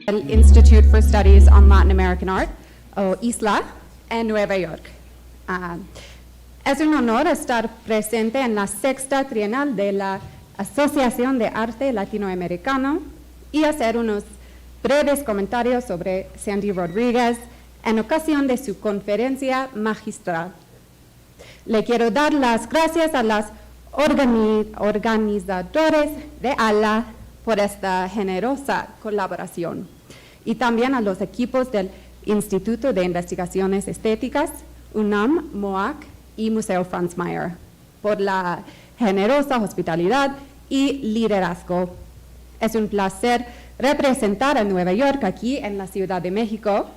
El Institute for Studies on Latin American Art, o ISLAA, en Nueva York. Es un honor estar presente en la Sexta Trienal de la Asociación de Arte Latinoamericano y hacer unos breves comentarios sobre Sandy Rodríguez en ocasión de su conferencia magistral. Le quiero dar las gracias a los organizadores de ALAA por esta generosa colaboración y también a los equipos del Instituto de Investigaciones Estéticas, UNAM, MOAC y Museo Franz por la generosa hospitalidad y liderazgo. Es un placer representar a Nueva York aquí en la Ciudad de México,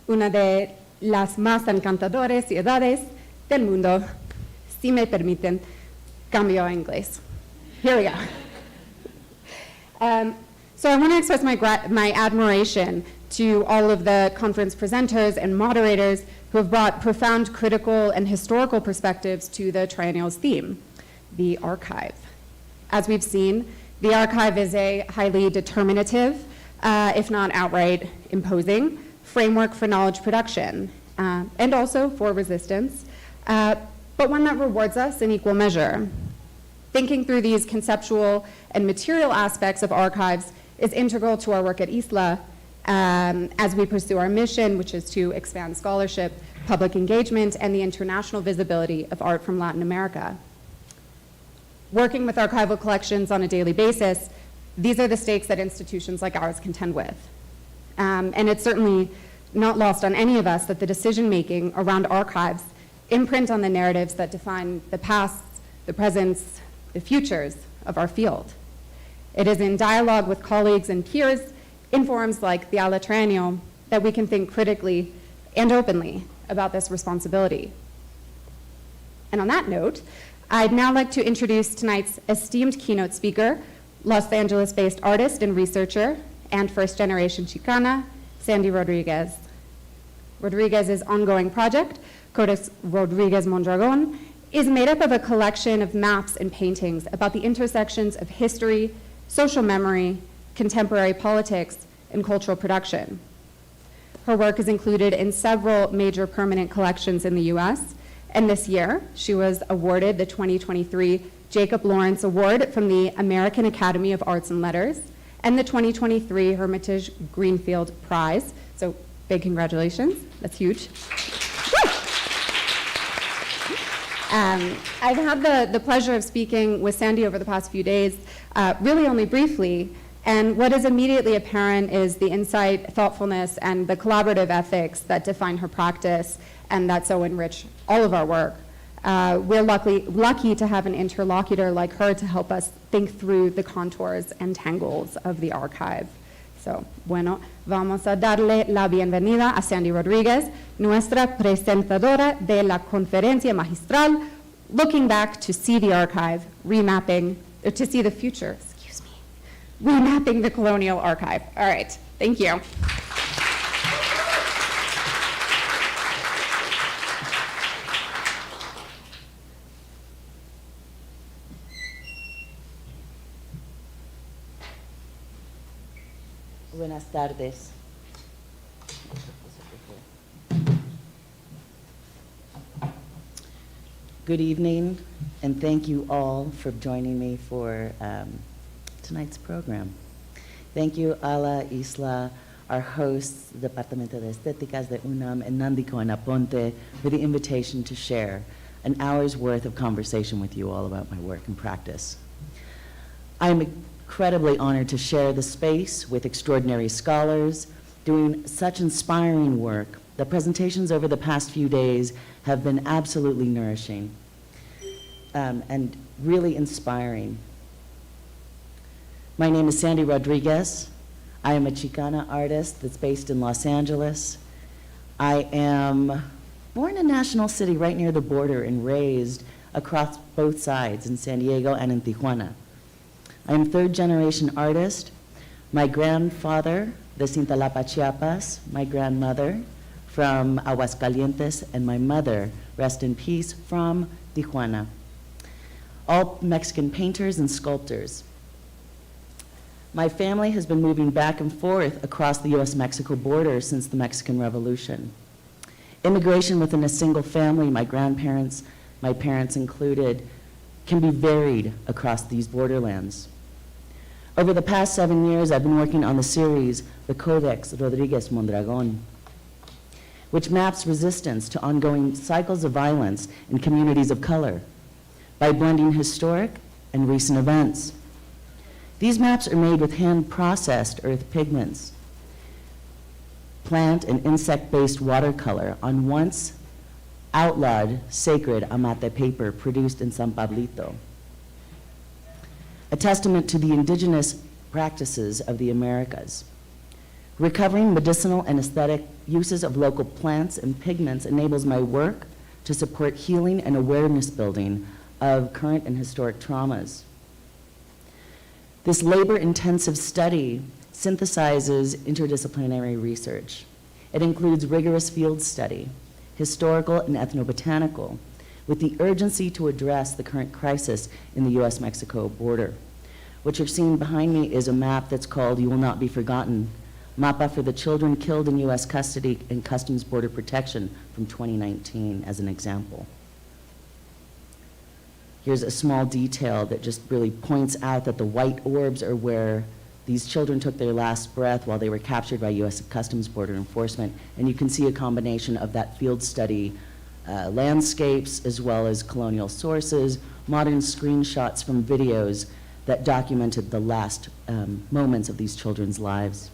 una de las más encantadoras ciudades del mundo. Si me permiten, cambio a inglés. Here we go. So I want to express my admiration to all of the conference presenters and moderators who have brought profound critical and historical perspectives to the triennial's theme, the archive. As we've seen, the archive is a highly determinative, if not outright imposing, framework for knowledge production, and also for resistance, but one that rewards us in equal measure. Thinking through these conceptual and material aspects of archives is integral to our work at ISLAA as we pursue our mission, which is to expand scholarship, public engagement, and the international visibility of art from Latin America. Working with archival collections on a daily basis, these are the stakes that institutions like ours contend with. And it's certainly not lost on any of us that the decision-making around archives imprint on the narratives that define the past, the presents, the futures of our field. It is in dialogue with colleagues and peers in forums like the ALAA Triennial that we can think critically and openly about this responsibility. And on that note, I'd now like to introduce tonight's esteemed keynote speaker, Los Angeles-based artist and researcher, and first-generation Chicana, Sandy Rodríguez. Rodríguez's ongoing project, Codex Rodríguez Mondragón, is made up of a collection of maps and paintings about the intersections of history, social memory, contemporary politics, and cultural production. Her work is included in several major permanent collections in the US, and this year, she was awarded the 2023 Jacob Lawrence Award from the American Academy of Arts and Letters, and the 2023 Hermitage Greenfield Prize. So big congratulations, that's huge. I've had the pleasure of speaking with Sandy over the past few days, really only briefly, and what is immediately apparent is the insight, thoughtfulness, and the collaborative ethics that define her practice and that so enrich all of our work. We're lucky to have an interlocutor like her to help us think through the contours and tangles of the archive. So, bueno, vamos a darle la bienvenida a Sandy Rodríguez, nuestra presentadora de la Conferencia Magistral, looking back to see the archive, remapping, or to see the future, remapping the colonial archive. All right, thank you. Buenas tardes. Good evening, and thank you all for joining me for tonight's program. Thank you, ALAA, ISLAA, our hosts, the Departamento de Estéticas de UNAM, and Nandiko and Aponte, for the invitation to share an hour's worth of conversation with you all about my work and practice. I'm incredibly honored to share the space with extraordinary scholars doing such inspiring work. The presentations over the past few days have been absolutely nourishing and really inspiring. My name is Sandy Rodríguez. I am a Chicana artist that's based in Los Angeles. I am born in National City right near the border and raised across both sides in San Diego and in Tijuana. I'm third-generation artist. My grandfather, de Cintalapa, Chiapas, my grandmother from Aguascalientes, and my mother, rest in peace, from Tijuana. All Mexican painters and sculptors. My family has been moving back and forth across the US-Mexico border since the Mexican Revolution. Immigration within a single family, my grandparents, my parents included, can be varied across these borderlands. Over the past 7 years, I've been working on the series, The Codex Rodriguez Mondragon, which maps resistance to ongoing cycles of violence in communities of color by blending historic and recent events. These maps are made with hand-processed earth pigments, plant and insect-based watercolor on once outlawed sacred amate paper produced in San Pablito, a testament to the indigenous practices of the Americas. Recovering medicinal and aesthetic uses of local plants and pigments enables my work to support healing and awareness building of current and historic traumas. This labor-intensive study synthesizes interdisciplinary research. It includes rigorous field study, historical and ethnobotanical, with the urgency to address the current crisis in the US-Mexico border. What you're seeing behind me is a map that's called You Will Not Be Forgotten, Mapa for the Children Killed in US Custody and Customs Border Protection from 2019 as an example. Here's a small detail that just really points out that the white orbs are where these children took their last breath while they were captured by US Customs Border Enforcement. And you can see a combination of that field study landscapes as well as colonial sources, modern screenshots from videos that documented the last moments of these children's lives.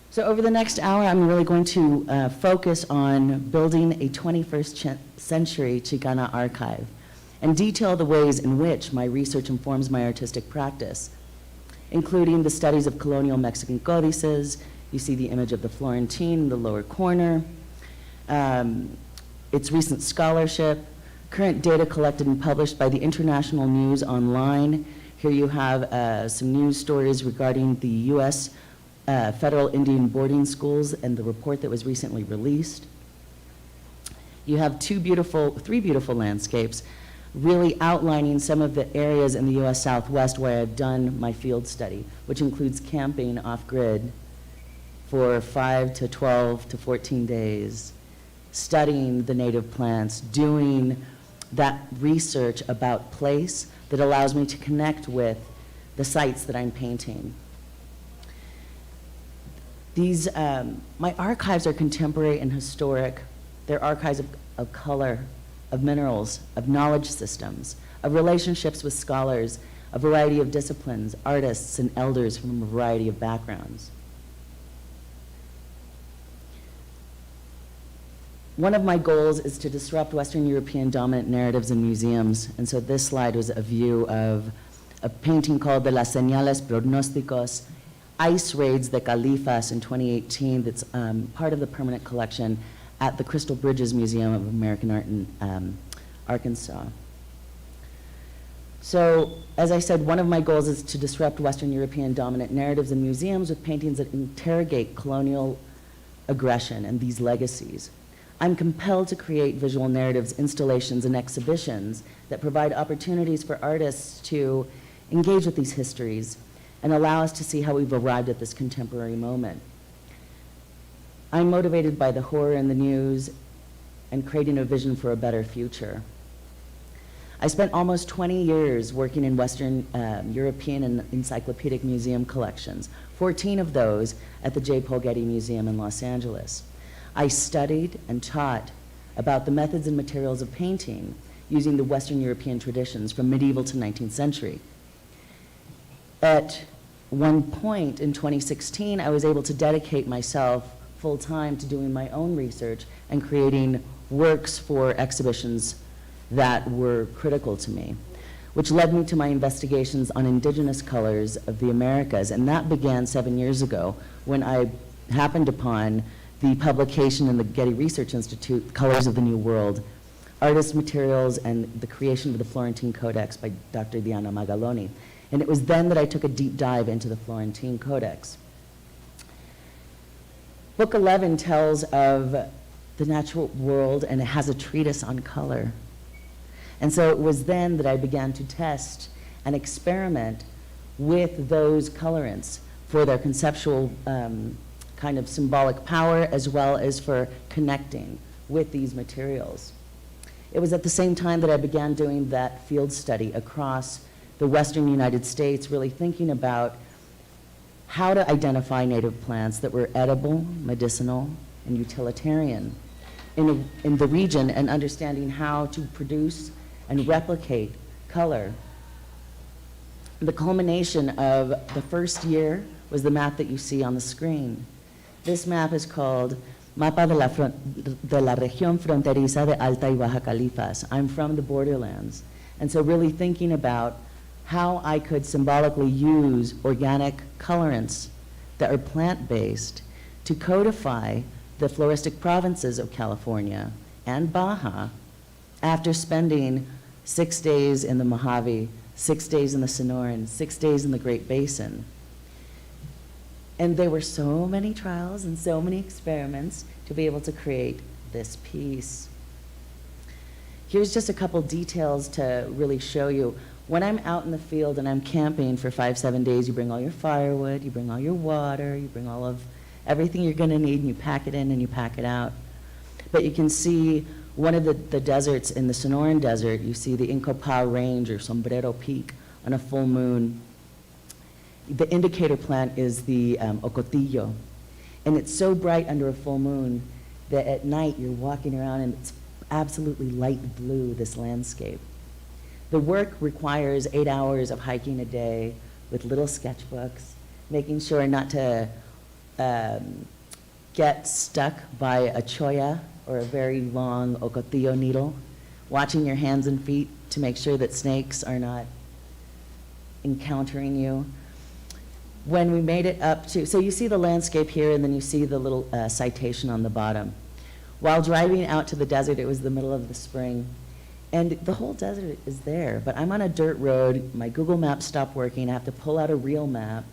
So over the next hour, I'm really going to focus on building a 21st century Chicana archive and detail the ways in which my research informs my artistic practice, including the studies of colonial Mexican codices. You see the image of the Florentine in the lower corner, its recent scholarship, current data collected and published by the International News Online. Here you have some news stories regarding the US federal Indian boarding schools and the report that was recently released. You have three beautiful landscapes really outlining some of the areas in the US Southwest where I've done my field study, which includes camping off-grid for 5 to 12 to 14 days, studying the native plants, doing that research about place that allows me to connect with the sites that I'm painting. These, my archives are contemporary and historic. They're archives of color, of minerals, of knowledge systems, of relationships with scholars, a variety of disciplines, artists, and elders from a variety of backgrounds. One of my goals is to disrupt Western European dominant narratives in museums, and so this slide was a view of a painting called De las Señales Pronósticos, Ice Raids de Califas in 2018 that's part of the permanent collection at the Crystal Bridges Museum of American Art in Arkansas. So, as I said, one of my goals is to disrupt Western European dominant narratives in museums with paintings that interrogate colonial aggression and these legacies. I'm compelled to create visual narratives, installations, and exhibitions that provide opportunities for artists to engage with these histories and allow us to see how we've arrived at this contemporary moment. I'm motivated by the horror in the news and creating a vision for a better future. I spent almost 20 years working in Western European and encyclopedic museum collections, 14 of those at the J. Paul Getty Museum in Los Angeles. I studied and taught about the methods and materials of painting using the Western European traditions from medieval to 19th century. At one point in 2016, I was able to dedicate myself full-time to doing my own research and creating works for exhibitions that were critical to me, which led me to my investigations on indigenous colors of the Americas. And that began 7 years ago when I happened upon the publication in the Getty Research Institute, Colors of the New World, Artist Materials and the Creation of the Florentine Codex by Dr. Diana Magaloni. And it was then that I took a deep dive into the Florentine Codex. Book 11 tells of the natural world and it has a treatise on color. And so it was then that I began to test and experiment with those colorants for their conceptual kind of symbolic power, as well as for connecting with these materials. It was at the same time that I began doing that field study across the Western United States, really thinking about how to identify native plants that were edible, medicinal, and utilitarian in the region, and understanding how to produce and replicate color. The culmination of the first year was the map that you see on the screen. This map is called Mapa de la Región Fronteriza de Alta y Baja Califas. I'm from the borderlands. And so really thinking about how I could symbolically use organic colorants that are plant-based to codify the floristic provinces of California and Baja after spending 6 days in the Mojave, 6 days in the Sonoran, 6 days in the Great Basin. And there were so many trials and so many experiments to be able to create this piece. Here's just a couple details to really show you. When I'm out in the field and I'm camping for 5-7 days, you bring all your firewood, you bring all your water, you bring all of everything you're gonna need, and you pack it in and you pack it out. But you can see one of the deserts in the Sonoran Desert, you see the Incopao Range or Sombrero Peak on a full moon. The indicator plant is the ocotillo. And it's so bright under a full moon that at night you're walking around and it's absolutely light blue, this landscape. The work requires 8 hours of hiking a day with little sketchbooks, making sure not to get stuck by a cholla or a very long ocotillo needle, watching your hands and feet to make sure that snakes are not encountering you. When we made it up to, so you see the landscape here and then you see the little citation on the bottom. While driving out to the desert, it was the middle of the spring, and the whole desert is there, but I'm on a dirt road, my Google Maps stopped working, I have to pull out a real map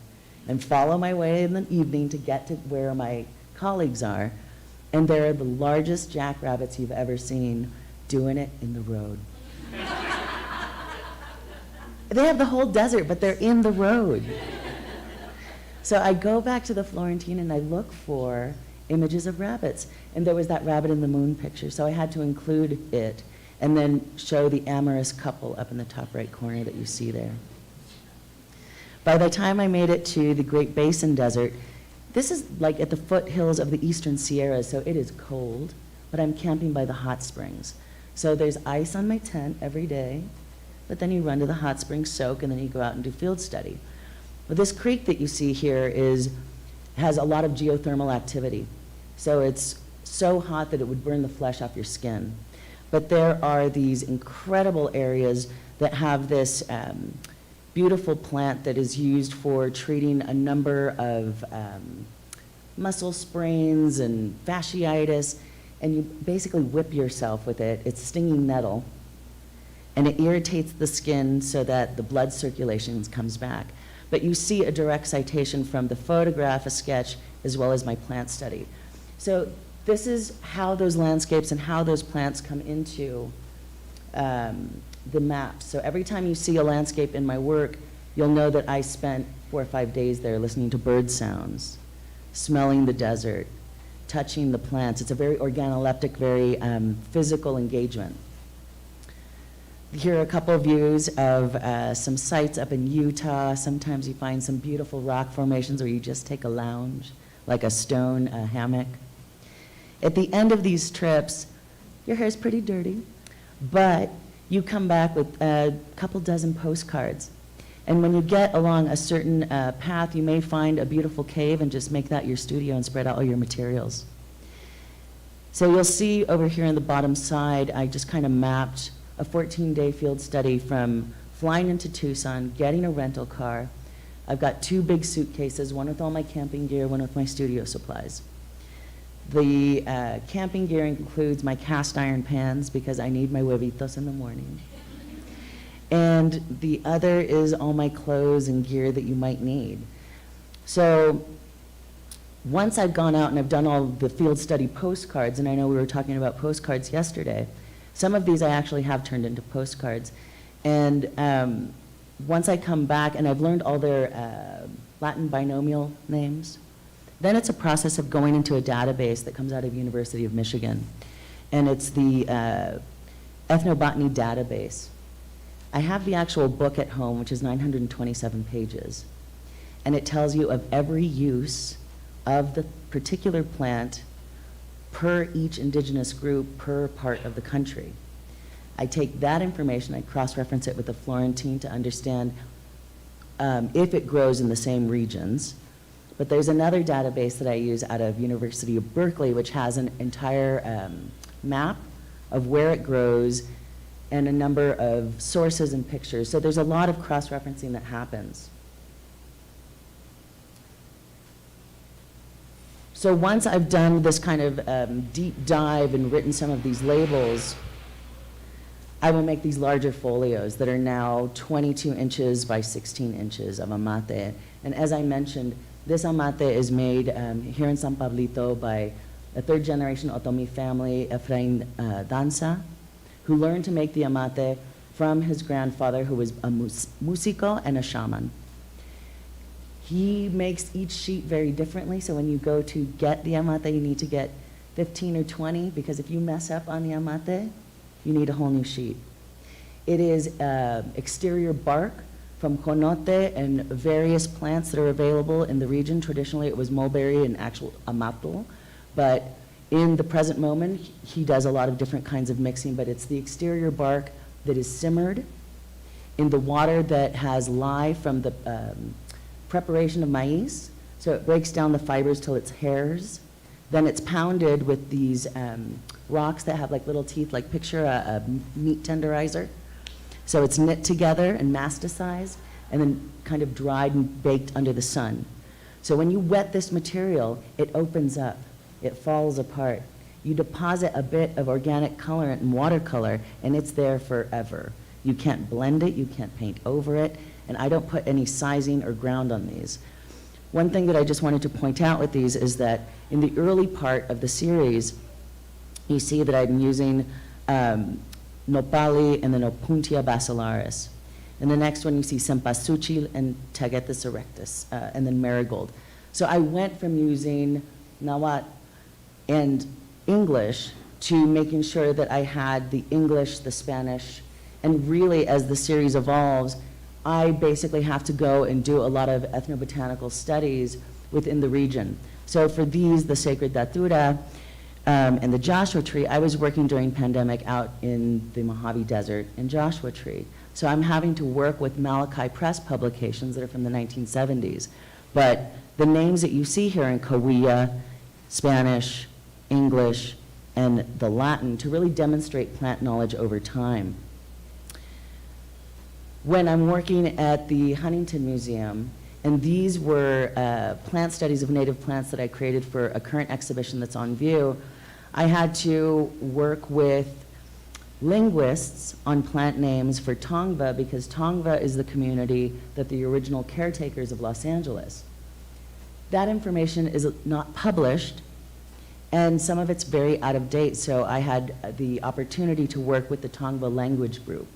and follow my way in the evening to get to where my colleagues are, and there are the largest jackrabbits you've ever seen doing it in the road. They have the whole desert, but they're in the road. So I go back to the Florentine and I look for images of rabbits. And there was that rabbit in the moon picture, so I had to include it and then show the amorous couple up in the top right corner that you see there. By the time I made it to the Great Basin Desert, this is like at the foothills of the Eastern Sierras, so it is cold, but I'm camping by the hot springs. So there's ice on my tent every day, but then you run to the hot springs, soak, and then you go out and do field study. Well, this creek that you see here has a lot of geothermal activity. So it's so hot that it would burn the flesh off your skin. But there are these incredible areas that have this beautiful plant that is used for treating a number of muscle sprains and fasciitis, and you basically whip yourself with it. It's stinging nettle, and it irritates the skin so that the blood circulation comes back. But you see a direct citation from the photograph, a sketch, as well as my plant study. So this is how those landscapes and how those plants come into the maps. So every time you see a landscape in my work, you'll know that I spent 4 or 5 days there listening to bird sounds, smelling the desert, touching the plants. It's a very organoleptic, very physical engagement. Here are a couple of views of some sites up in Utah. Sometimes you find some beautiful rock formations where you just take a lounge, like a stone hammock. At the end of these trips, your hair's pretty dirty, but you come back with a couple dozen postcards. And when you get along a certain path, you may find a beautiful cave and just make that your studio and spread out all your materials. So you'll see over here on the bottom side, I just kind of mapped a 14-day field study from flying into Tucson, getting a rental car. I've got 2 big suitcases, one with all my camping gear, one with my studio supplies. The camping gear includes my cast iron pans because I need my huevitos in the morning. And the other is all my clothes and gear that you might need. So once I've gone out and I've done all the field study postcards, and I know we were talking about postcards yesterday, some of these I actually have turned into postcards. And once I come back and I've learned all their Latin binomial names, then it's a process of going into a database that comes out of University of Michigan. And it's the ethnobotany database. I have the actual book at home, which is 927 pages. And it tells you of every use of the particular plant per each indigenous group per part of the country. I take that information, I cross-reference it with the Florentine to understand if it grows in the same regions. But there's another database that I use out of University of Berkeley, which has an entire map of where it grows and a number of sources and pictures. So there's a lot of cross-referencing that happens. So once I've done this kind of deep dive and written some of these labels, I will make these larger folios that are now 22 inches by 16 inches of amate. And as I mentioned, this amate is made here in San Pablito by a third-generation Otomi family, Efrain Danza, who learned to make the amate from his grandfather, who was a musico and a shaman. He makes each sheet very differently, so when you go to get the amate, you need to get 15 or 20, because if you mess up on the amate, you need a whole new sheet. It is exterior bark from conote and various plants that are available in the region. Traditionally, it was mulberry and actual amato, but in the present moment, he does a lot of different kinds of mixing, but it's the exterior bark that is simmered in the water that has lye from the preparation of maize. So it breaks down the fibers till it's hairs. Then it's pounded with these rocks that have like little teeth, like picture a meat tenderizer. So it's knit together and masticized and then kind of dried and baked under the sun. So when you wet this material, it opens up, it falls apart. You deposit a bit of organic colorant and watercolor, and it's there forever. You can't blend it, you can't paint over it, and I don't put any sizing or ground on these. One thing that I just wanted to point out with these is that in the early part of the series, you see that I'm using Nopali and the Nopuntia basilaris. In the next one, you see Cempasúchil and Tagetes erectus, and then marigold. So I went from using Nahuatl and English to making sure that I had the English, the Spanish, and really as the series evolves, I basically have to go and do a lot of ethnobotanical studies within the region. So for these, the sacred datura and the Joshua tree, I was working during pandemic out in the Mojave Desert in Joshua Tree. So I'm having to work with Malachi Press publications that are from the 1970s. But the names that you see here in Cahuilla, Spanish, English, and the Latin to really demonstrate plant knowledge over time. When I'm working at the Huntington Museum, and these were plant studies of native plants that I created for a current exhibition that's on view, I had to work with linguists on plant names for Tongva, because Tongva is the community that the original caretakers of Los Angeles. That information is not published, and some of it's very out of date, so I had the opportunity to work with the Tongva language group.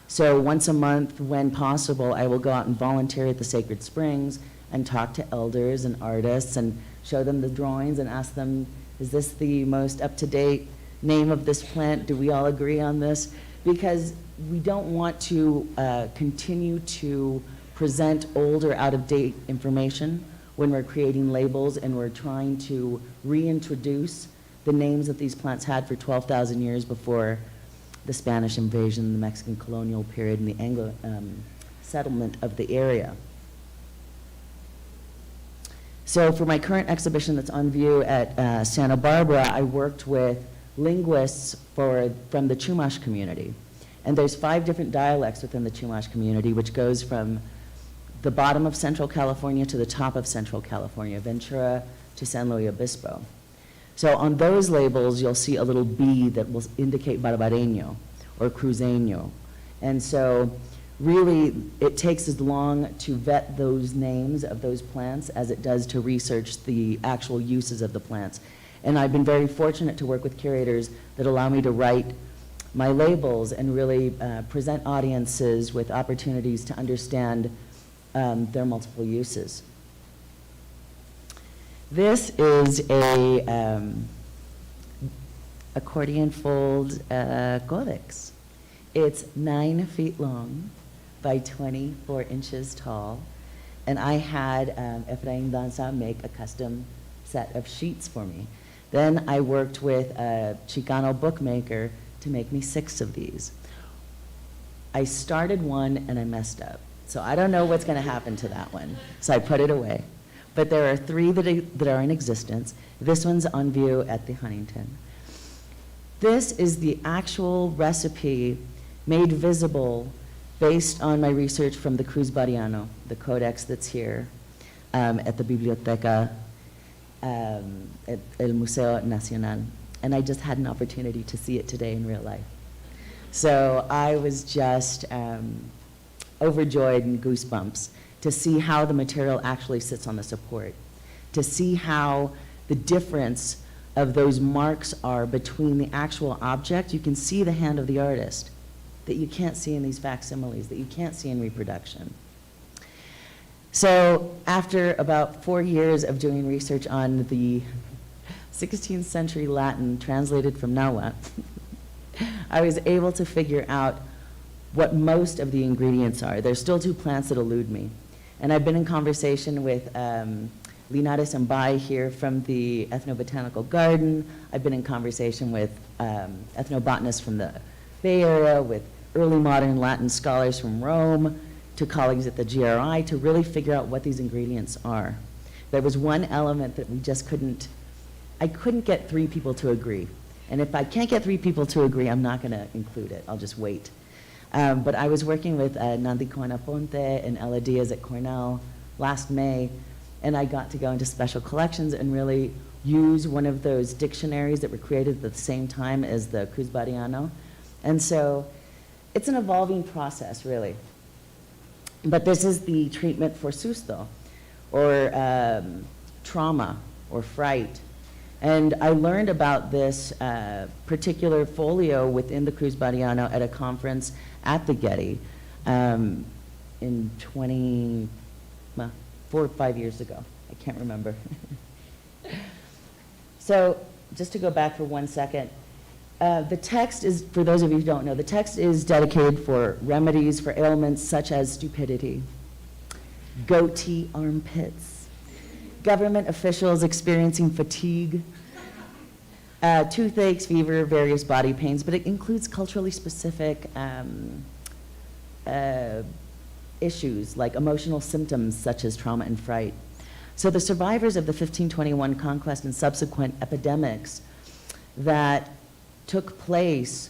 So once a month, when possible, I will go out and volunteer at the Sacred Springs and talk to elders and artists and show them the drawings and ask them, is this the most up-to-date name of this plant? Do we all agree on this? Because we don't want to continue to present old or out-of-date information when we're creating labels and we're trying to reintroduce the names that these plants had for 12,000 years before the Spanish invasion, the Mexican colonial period, and the Anglo settlement of the area. So for my current exhibition that's on view at Santa Barbara, I worked with linguists from the Chumash community. And there's 5 different dialects within the Chumash community, which goes from the bottom of Central California to the top of Central California, Ventura to San Luis Obispo. So on those labels, you'll see a little B that will indicate Barbareño or Cruzeño. And so really, it takes as long to vet those names of those plants as it does to research the actual uses of the plants. And I've been very fortunate to work with curators that allow me to write my labels and really present audiences with opportunities to understand their multiple uses. This is a accordion fold codex. It's 9 feet long by 24 inches tall, and I had Efrain Danza make a custom set of sheets for me. Then I worked with a Chicano bookmaker to make me 6 of these. I started one and I messed up. So I don't know what's gonna happen to that one. So I put it away. But there are 3 that are in existence. This one's on view at the Huntington. This is the actual recipe made visible based on my research from the Cruz Bariano, the codex that's here at the Biblioteca, at El Museo Nacional. And I just had an opportunity to see it today in real life. So I was just overjoyed and goosebumps to see how the material actually sits on the support, to see how the difference of those marks are between the actual object. You can see the hand of the artist that you can't see in these facsimiles, that you can't see in reproduction. So after about 4 years of doing research on the 16th century Latin translated from Nahuatl, I was able to figure out what most of the ingredients are. There's still 2 plants that elude me. And I've been in conversation with Linares and Bai here from the Ethnobotanical Garden. I've been in conversation with ethnobotanists from the Bay Area, with early modern Latin scholars from Rome, to colleagues at the GRI to really figure out what these ingredients are. There was one element that we just couldn't, I couldn't get 3 people to agree. And if I can't get 3 people to agree, I'm not gonna include it, I'll just wait. But I was working with Nandi Ponte and Ella Diaz at Cornell last May, and I got to go into special collections and really use one of those dictionaries that were created at the same time as the Cruz Bariano. And so it's an evolving process, really. But this is the treatment for susto, or trauma, or fright. And I learned about this particular folio within the Cruz Bariano at a conference at the Getty in 4 or 5 years ago. I can't remember. So just to go back for 1 second, the text is, for those of you who don't know, the text is dedicated for remedies for ailments such as stupidity, goatee armpits, government officials experiencing fatigue, toothaches, fever, various body pains, but it includes culturally specific issues like emotional symptoms such as trauma and fright. So the survivors of the 1521 conquest and subsequent epidemics that took place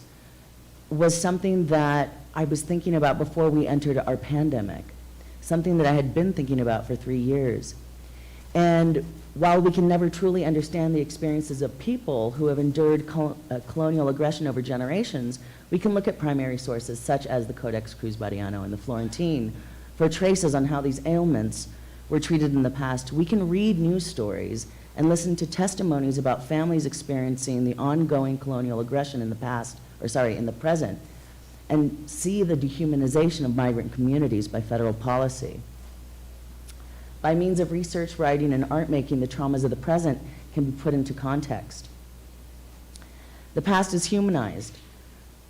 was something that I was thinking about before we entered our pandemic, something that I had been thinking about for 3 years. And while we can never truly understand the experiences of people who have endured colonial aggression over generations, we can look at primary sources such as the Codex Cruz Bariano and the Florentine for traces on how these ailments were treated in the past. We can read news stories and listen to testimonies about families experiencing the ongoing colonial aggression in the past, or sorry, in the present, and see the dehumanization of migrant communities by federal policy. By means of research, writing, and art making, the traumas of the present can be put into context. The past is humanized.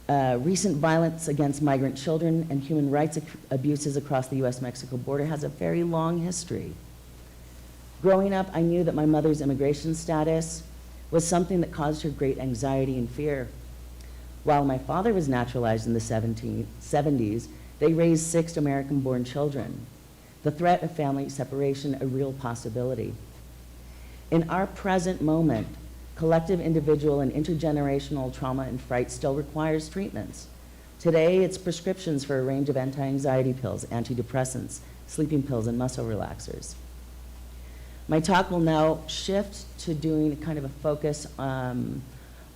Recent violence against migrant children and human rights abuses across the US-Mexico border has a very long history. Growing up, I knew that my mother's immigration status was something that caused her great anxiety and fear. While my father was naturalized in the 70s, they raised 6 American-born children. The threat of family separation a real possibility. In our present moment, collective, individual, and intergenerational trauma and fright still requires treatments. Today, it's prescriptions for a range of anti-anxiety pills, antidepressants, sleeping pills, and muscle relaxers. My talk will now shift to doing kind of a focus on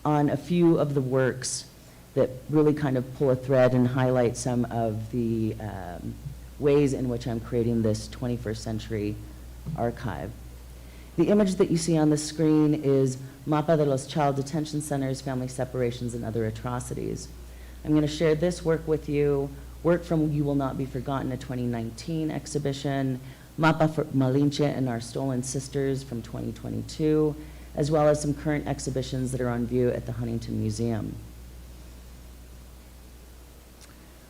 a few of the works that really kind of pull a thread and highlight some of the ways in which I'm creating this 21st century archive. The image that you see on the screen is Mapa de los Child Detention Centers, Family Separations, and Other Atrocities. I'm going to share this work with you, work from You Will Not Be Forgotten, a 2019 exhibition, Mapa for Malinche and Our Stolen Sisters from 2022, as well as some current exhibitions that are on view at the Huntington Museum.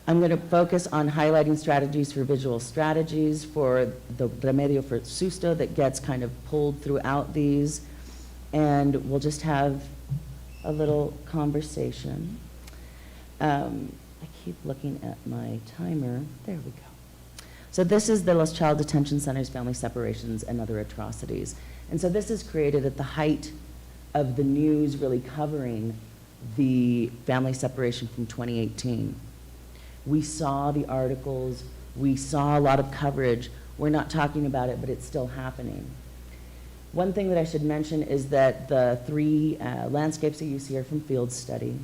I'm going to focus on highlighting strategies for visual strategies for the remedio for susto that gets kind of pulled throughout these, and we'll just have a little conversation. I keep looking at my timer. There we go. So this is the Los Child Detention Centers, Family Separations, and Other Atrocities. And so this is created at the height of the news really covering the family separation from 2018. We saw the articles, we saw a lot of coverage. We're not talking about it, but it's still happening. One thing that I should mention is that the three landscapes that you see are from field study.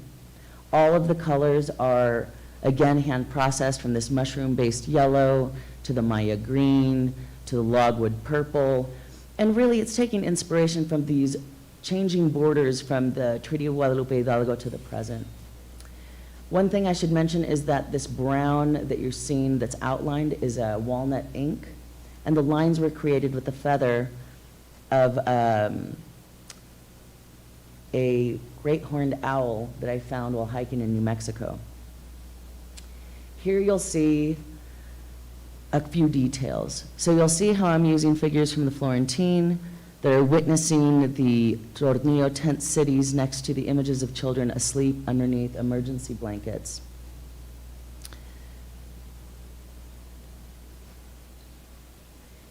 All of the colors are, again, hand processed from this mushroom-based yellow to the Maya green to the logwood purple. And really, it's taking inspiration from these changing borders from the Treaty of Guadalupe Hidalgo to the present. One thing I should mention is that this brown that you're seeing that's outlined is a walnut ink, and the lines were created with the feather of a great horned owl that I found while hiking in New Mexico. Here you'll see a few details. So you'll see how I'm using figures from the Florentine that are witnessing the Tornillo tent cities next to the images of children asleep underneath emergency blankets.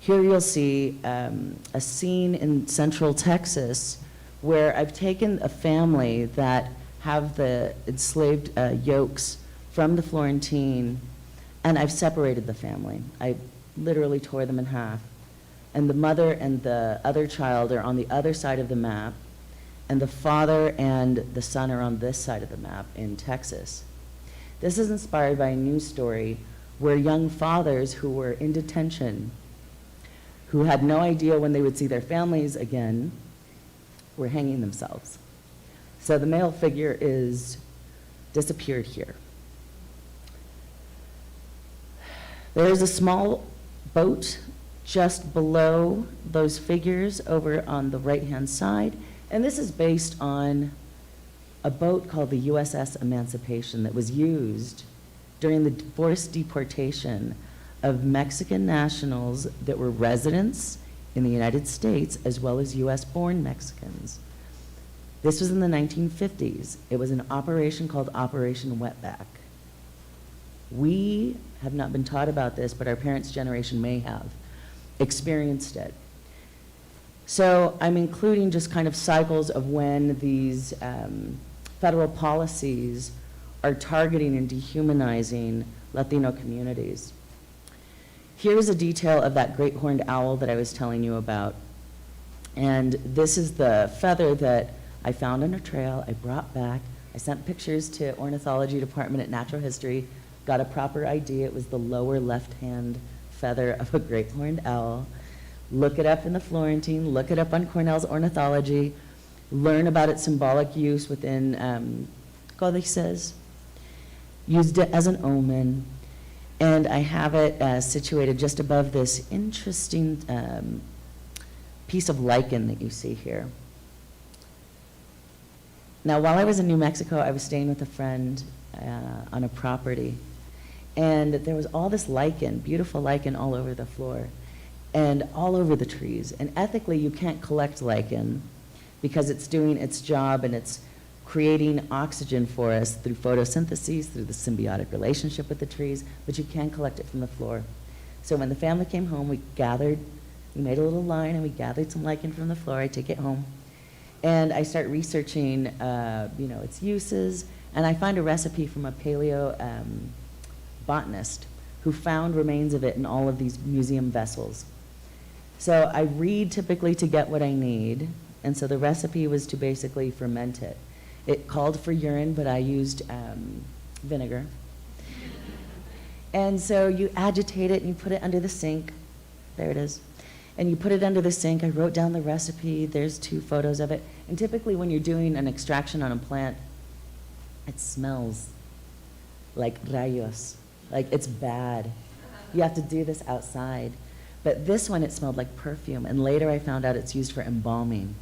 Here you'll see a scene in Central Texas where I've taken a family that have the enslaved yokes from the Florentine, and I've separated the family. I literally tore them in half. And the mother and the other child are on the other side of the map, and the father and the son are on this side of the map in Texas. This is inspired by a news story where young fathers who were in detention, who had no idea when they would see their families again, were hanging themselves. So the male figure is disappeared here. There's a small boat just below those figures over on the right-hand side, and this is based on a boat called the USS Emancipation that was used during the forced deportation of Mexican nationals that were residents in the United States as well as US-born Mexicans. This was in the 1950s. It was an operation called Operation Wetback. We have not been taught about this, but our parents' generation may have experienced it. So I'm including just kind of cycles of when these federal policies are targeting and dehumanizing Latino communities. Here's a detail of that great horned owl that I was telling you about. And this is the feather that I found on a trail, I brought back. I sent pictures to ornithology department at Natural History, got a proper ID. It was the lower left-hand feather of a great horned owl. Look it up in the Florentine, look it up on Cornell's ornithology, learn about its symbolic use within codices, used it as an omen, and I have it situated just above this interesting piece of lichen that you see here. Now, while I was in New Mexico, I was staying with a friend on a property, and there was all this lichen, beautiful lichen all over the floor, and all over the trees. And ethically, you can't collect lichen because it's doing its job and it's creating oxygen for us through photosynthesis, through the symbiotic relationship with the trees, but you can collect it from the floor. So when the family came home, we made a little line and we gathered some lichen from the floor. I take it home and I start researching its uses, and I find a recipe from a paleo botanist who found remains of it in all of these museum vessels. So I read typically to get what I need, and so the recipe was to basically ferment it. It called for urine, but I used vinegar. And so you agitate it and you put it under the sink. There it is. And you put it under the sink. I wrote down the recipe. There's 2 photos of it. And typically when you're doing an extraction on a plant, it smells like rayos, like it's bad. You have to do this outside. But this one, it smelled like perfume, and later I found out it's used for embalming.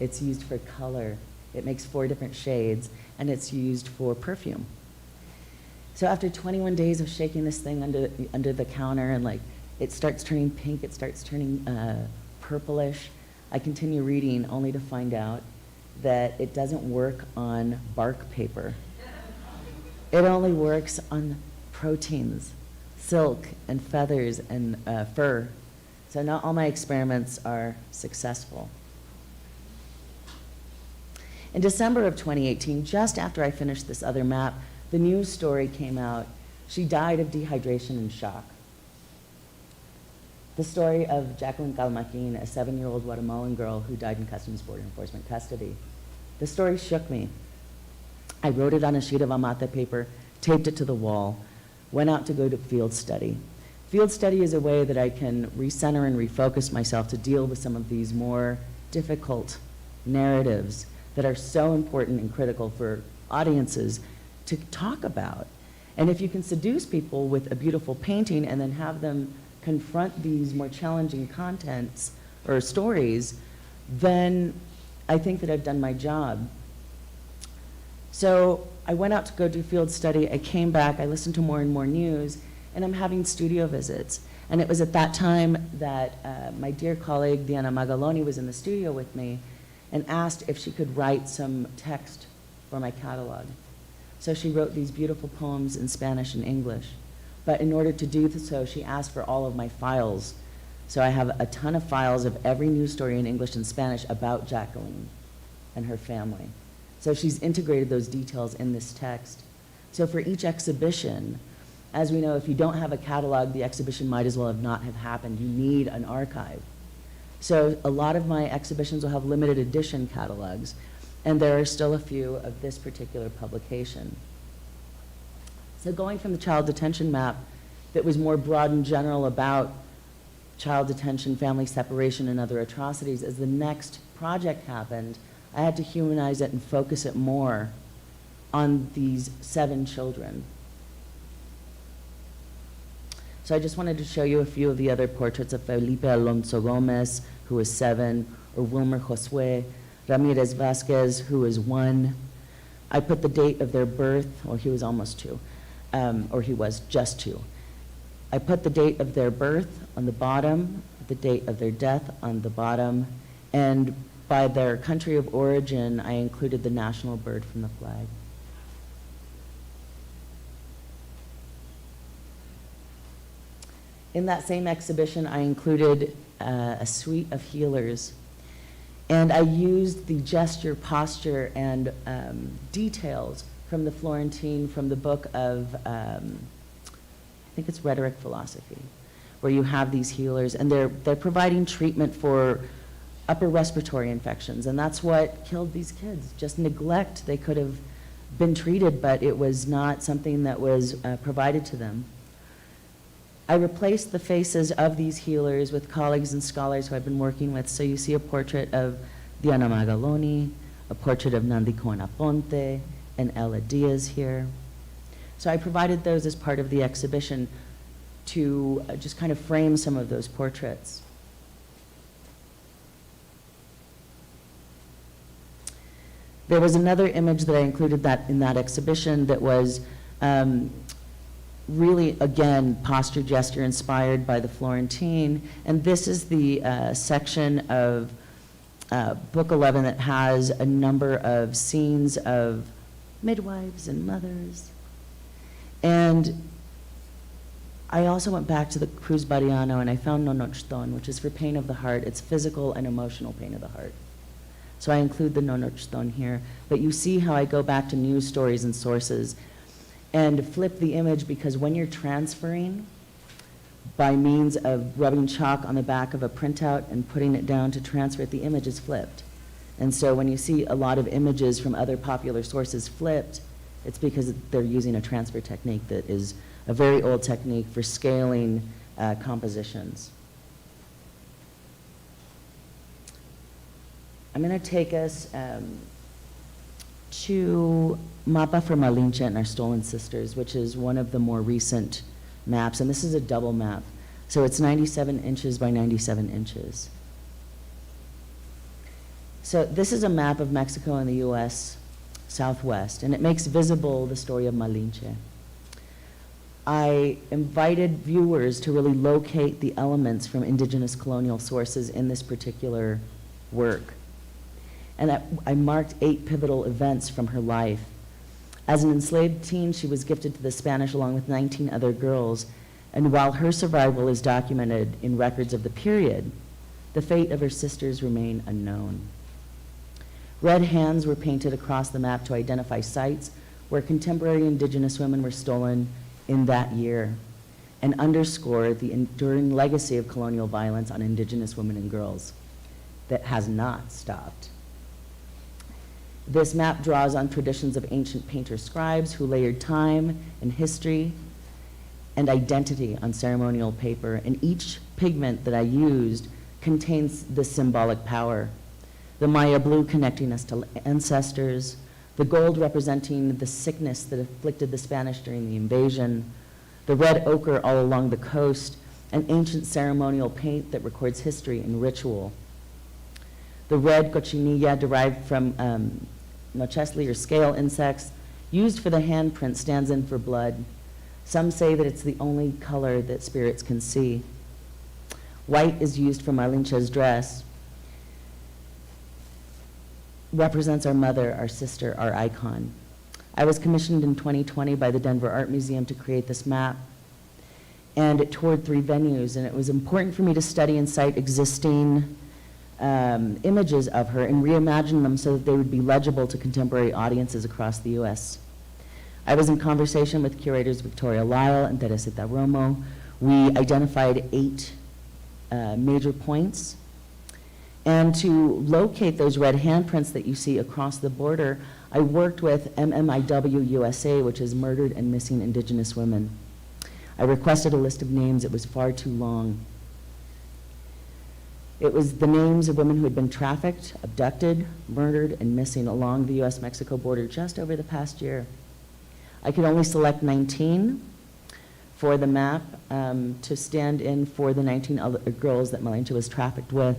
It's used for color. It makes 4 different shades, and it's used for perfume. So after 21 days of shaking this thing under the counter, and like it starts turning pink, it starts turning purplish, I continue reading only to find out that it doesn't work on bark paper. It only works on proteins, silk and feathers and fur. So not all my experiments are successful. In December of 2018, just after I finished this other map, the news story came out. She died of dehydration and shock. The story of Jacqueline Calmaquin, a 7-year-old Guatemalan girl who died in Customs Border Enforcement custody. The story shook me. I wrote it on a sheet of amate paper, taped it to the wall, went out to go to field study. Field study is a way that I can recenter and refocus myself to deal with some of these more difficult narratives that are so important and critical for audiences to talk about. And if you can seduce people with a beautiful painting and then have them confront these more challenging contents or stories, then I think that I've done my job. So I went out to go do field study. I came back, I listened to more and more news, and I'm having studio visits. And it was at that time that my dear colleague, Diana Magaloni, was in the studio with me and asked if she could write some text for my catalog. So she wrote these beautiful poems in Spanish and English. But in order to do so, she asked for all of my files. So I have a ton of files of every news story in English and Spanish about Jacqueline and her family. So she's integrated those details in this text. So for each exhibition, as we know, if you don't have a catalog, the exhibition might as well not have happened. You need an archive. So a lot of my exhibitions will have limited edition catalogs, and there are still a few of this particular publication. So going from the child detention map that was more broad and general about child detention, family separation, and other atrocities, as the next project happened, I had to humanize it and focus it more on these 7 children. So I just wanted to show you a few of the other portraits of Felipe Alonso Gomez, who was 7, or Wilmer Josue, Ramirez Vasquez, who was 1. I put the date of their birth, or he was almost 2. Or he was just 2. I put the date of their birth on the bottom, the date of their death on the bottom, and by their country of origin, I included the national bird from the flag. In that same exhibition, I included a suite of healers. And I used the gesture, posture, and details from the Florentine, from the book of, I think it's Rhetoric Philosophy, where you have these healers, and they're providing treatment for upper respiratory infections, and that's what killed these kids, just neglect. They could have been treated, but it was not something that was provided to them. I replaced the faces of these healers with colleagues and scholars who I've been working with, so you see a portrait of Diana Magaloni, a portrait of Nandi Coenaponte, and Ella Diaz here. So I provided those as part of the exhibition to just kind of frame some of those portraits. There was another image that I included in that exhibition that was really, again, posture gesture inspired by the Florentine. And this is the section of Book 11 that has a number of scenes of midwives and mothers. And I also went back to the Cruz Barriano and I found Nonochton, which is for pain of the heart. It's physical and emotional pain of the heart. So I include the Nonochton here. But you see how I go back to news stories and sources and flip the image, because when you're transferring by means of rubbing chalk on the back of a printout and putting it down to transfer it, the image is flipped. And so when you see a lot of images from other popular sources flipped, it's because they're using a transfer technique that is a very old technique for scaling compositions. I'm going to take us to Mapa for Malinche and Our Stolen Sisters, which is one of the more recent maps, and this is a double map. So it's 97 inches by 97 inches. So this is a map of Mexico and the US Southwest, and it makes visible the story of Malinche. I invited viewers to really locate the elements from indigenous colonial sources in this particular work. And I marked 8 pivotal events from her life. As an enslaved teen, she was gifted to the Spanish along with 19 other girls, and while her survival is documented in records of the period, the fate of her sisters remain unknown. Red hands were painted across the map to identify sites where contemporary indigenous women were stolen in that year and underscore the enduring legacy of colonial violence on indigenous women and girls that has not stopped. This map draws on traditions of ancient painter-scribes who layered time and history and identity on ceremonial paper, and each pigment that I used contains this symbolic power. The Maya blue connecting us to ancestors, the gold representing the sickness that afflicted the Spanish during the invasion, the red ochre all along the coast, and ancient ceremonial paint that records history and ritual. The red cochinilla derived from nochesley or scale insects used for the handprint stands in for blood. Some say that it's the only color that spirits can see. White is used for Malinche's dress, represents our mother, our sister, our icon. I was commissioned in 2020 by the Denver Art Museum to create this map, and it toured 3 venues, and it was important for me to study and cite existing images of her and reimagine them so that they would be legible to contemporary audiences across the US. I was in conversation with curators Victoria Lyle and Teresita Romo. We identified 8 major points. And to locate those red handprints that you see across the border, I worked with MMIW USA, which is Murdered and Missing Indigenous Women. I requested a list of names. It was far too long. It was the names of women who had been trafficked, abducted, murdered, and missing along the US-Mexico border just over the past year. I could only select 19 for the map to stand in for the 19 other girls that Malinche was trafficked with.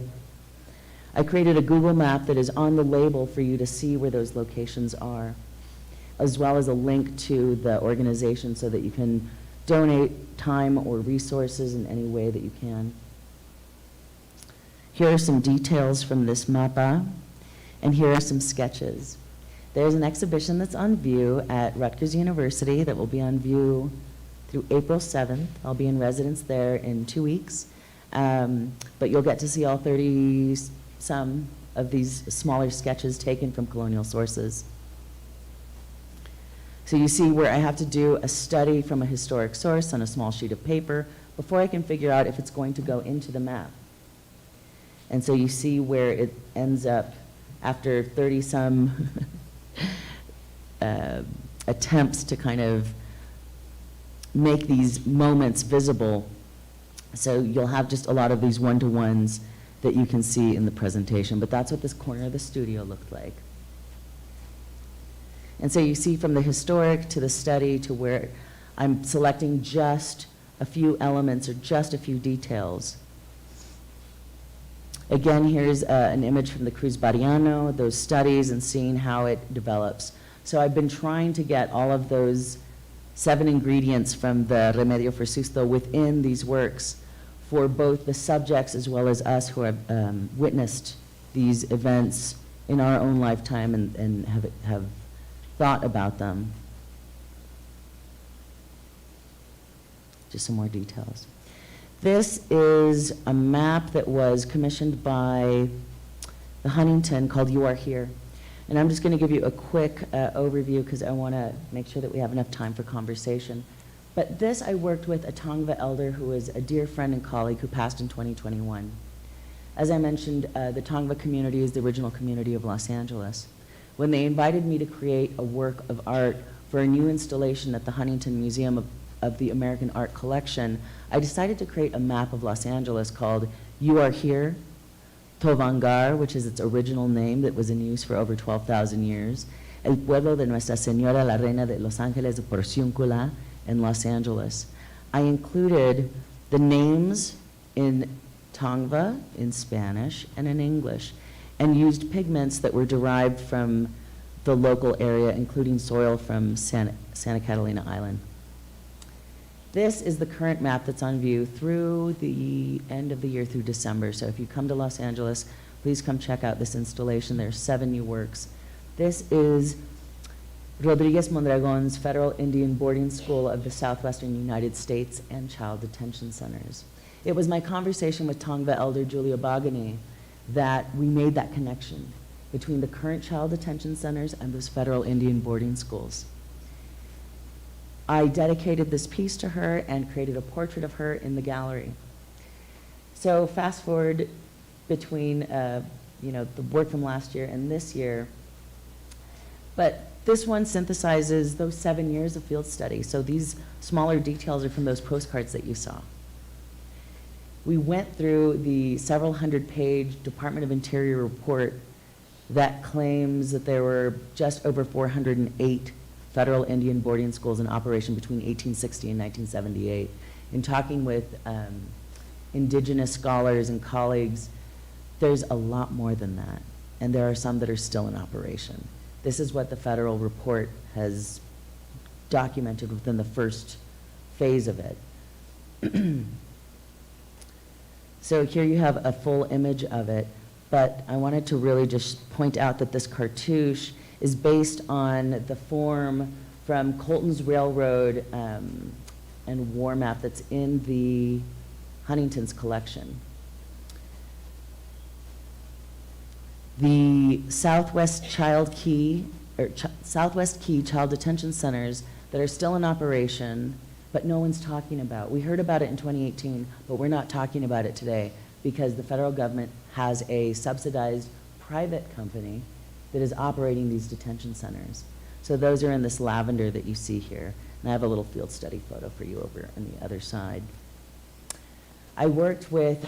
I created a Google map that is on the label for you to see where those locations are, as well as a link to the organization so that you can donate time or resources in any way that you can. Here are some details from this mapa, and here are some sketches. There's an exhibition that's on view at Rutgers University that will be on view through April 7th. I'll be in residence there in 2 weeks, but you'll get to see all 30-some of these smaller sketches taken from colonial sources. So you see where I have to do a study from a historic source on a small sheet of paper before I can figure out if it's going to go into the map. And so you see where it ends up after 30-some attempts to kind of make these moments visible. So you'll have just a lot of these one-to-ones that you can see in the presentation, but that's what this corner of the studio looked like. And so you see from the historic to the study to where I'm selecting just a few elements or just a few details. Again, here's an image from the Cruz Barriano, those studies and seeing how it develops. So I've been trying to get all of those 7 ingredients from the Remedio for Susto within these works for both the subjects as well as us who have witnessed these events in our own lifetime and have thought about them. Just some more details. This is a map that was commissioned by the Huntington called You Are Here. And I'm just going to give you a quick overview because I want to make sure that we have enough time for conversation. But this, I worked with a Tongva elder who is a dear friend and colleague who passed in 2021. As I mentioned, the Tongva community is the original community of Los Angeles. When they invited me to create a work of art for a new installation at the Huntington Museum of the American Art Collection, I decided to create a map of Los Angeles called You Are Here, Tovangar, which is its original name that was in use for over 12,000 years, el pueblo de Nuestra Señora la Reina de Los Ángeles de Porciúncula in Los Angeles. I included the names in Tongva, in Spanish, and in English, and used pigments that were derived from the local area, including soil from Santa Catalina Island. This is the current map that's on view through the end of the year, through December. So if you come to Los Angeles, please come check out this installation. There are 7 new works. This is Rodriguez Mondragon's Federal Indian Boarding School of the Southwestern United States and Child Detention Centers. It was my conversation with Tongva Elder Julia Bogany that we made that connection between the current child detention centers and those federal Indian boarding schools. I dedicated this piece to her and created a portrait of her in the gallery. So fast forward between the work from last year and this year, but this one synthesizes those 7 years of field study. So these smaller details are from those postcards that you saw. We went through the several hundred-page Department of Interior report that claims that there were just over 408 federal Indian boarding schools in operation between 1860 and 1978. In talking with indigenous scholars and colleagues, there's a lot more than that, and there are some that are still in operation. This is what the federal report has documented within the first phase of it. So here you have a full image of it, but I wanted to really just point out that this cartouche is based on the form from Colton's Railroad and War Map that's in the Huntington's collection. The Southwest Key Child Detention Centers that are still in operation, but no one's talking about. We heard about it in 2018, but we're not talking about it today because the federal government has a subsidized private company that is operating these detention centers. So those are in this lavender that you see here. And I have a little field study photo for you over on the other side. I worked with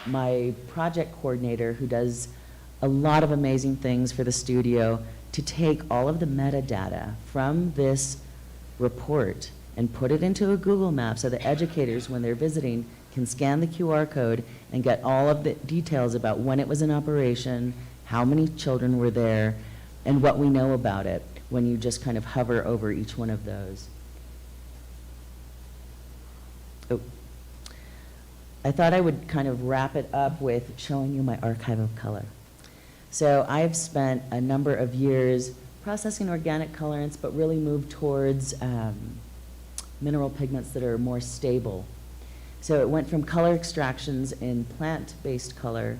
my project coordinator who does a lot of amazing things for the studio to take all of the metadata from this report and put it into a Google map so that educators, when they're visiting, can scan the QR code and get all of the details about when it was in operation, how many children were there, and what we know about it when you just kind of hover over each one of those. Oh. I thought I would kind of wrap it up with showing you my archive of color. So I've spent a number of years processing organic colorants, but really moved towards mineral pigments that are more stable. So it went from color extractions in plant-based color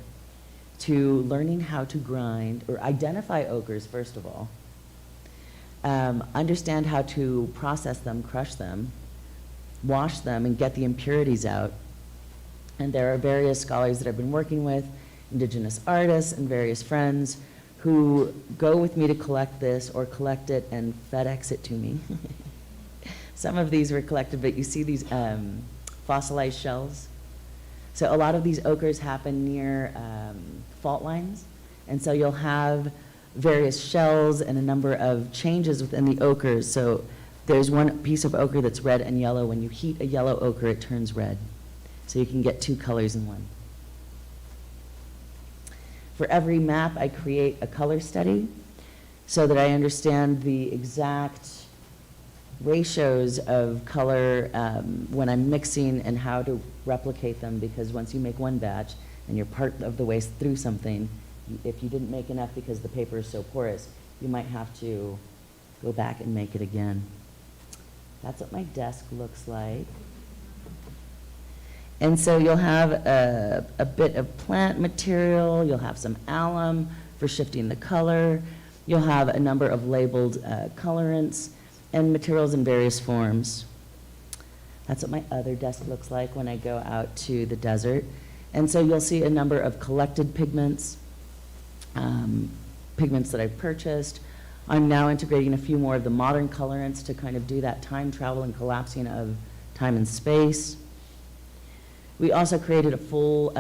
to learning how to grind or identify ochres, first of all, understand how to process them, crush them, wash them, and get the impurities out. And there are various scholars that I've been working with, indigenous artists and various friends who go with me to collect this or collect it and FedEx it to me. Some of these were collected, but you see these fossilized shells. So a lot of these ochres happen near fault lines, and so you'll have various shells and a number of changes within the ochres. So there's one piece of ochre that's red and yellow. When you heat a yellow ochre, it turns red. So you can get 2 colors in one. For every map, I create a color study so that I understand the exact ratios of color when I'm mixing and how to replicate them, because once you make one batch and you're part of the way through something, if you didn't make enough because the paper is so porous, you might have to go back and make it again. That's what my desk looks like. And so you'll have a bit of plant material, you'll have some alum for shifting the color, you'll have a number of labeled colorants and materials in various forms. That's what my other desk looks like when I go out to the desert. And so you'll see a number of collected pigments, pigments that I've purchased. I'm now integrating a few more of the modern colorants to kind of do that time travel and collapsing of time and space. We also created a full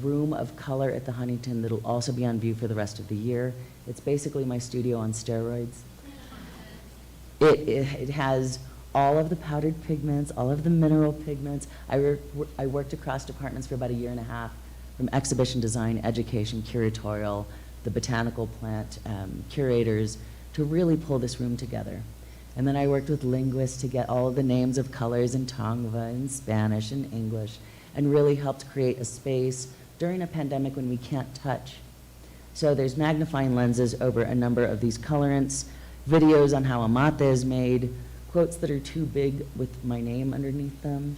room of color at the Huntington that'll also be on view for the rest of the year. It's basically my studio on steroids. It has all of the powdered pigments, all of the mineral pigments. I worked across departments for about a year and a half, from exhibition design, education, curatorial, the botanical plant curators, to really pull this room together. And then I worked with linguists to get all of the names of colors in Tongva, in Spanish, and English, and really helped create a space during a pandemic when we can't touch. So there's magnifying lenses over a number of these colorants, videos on how a mate is made, quotes that are too big with my name underneath them.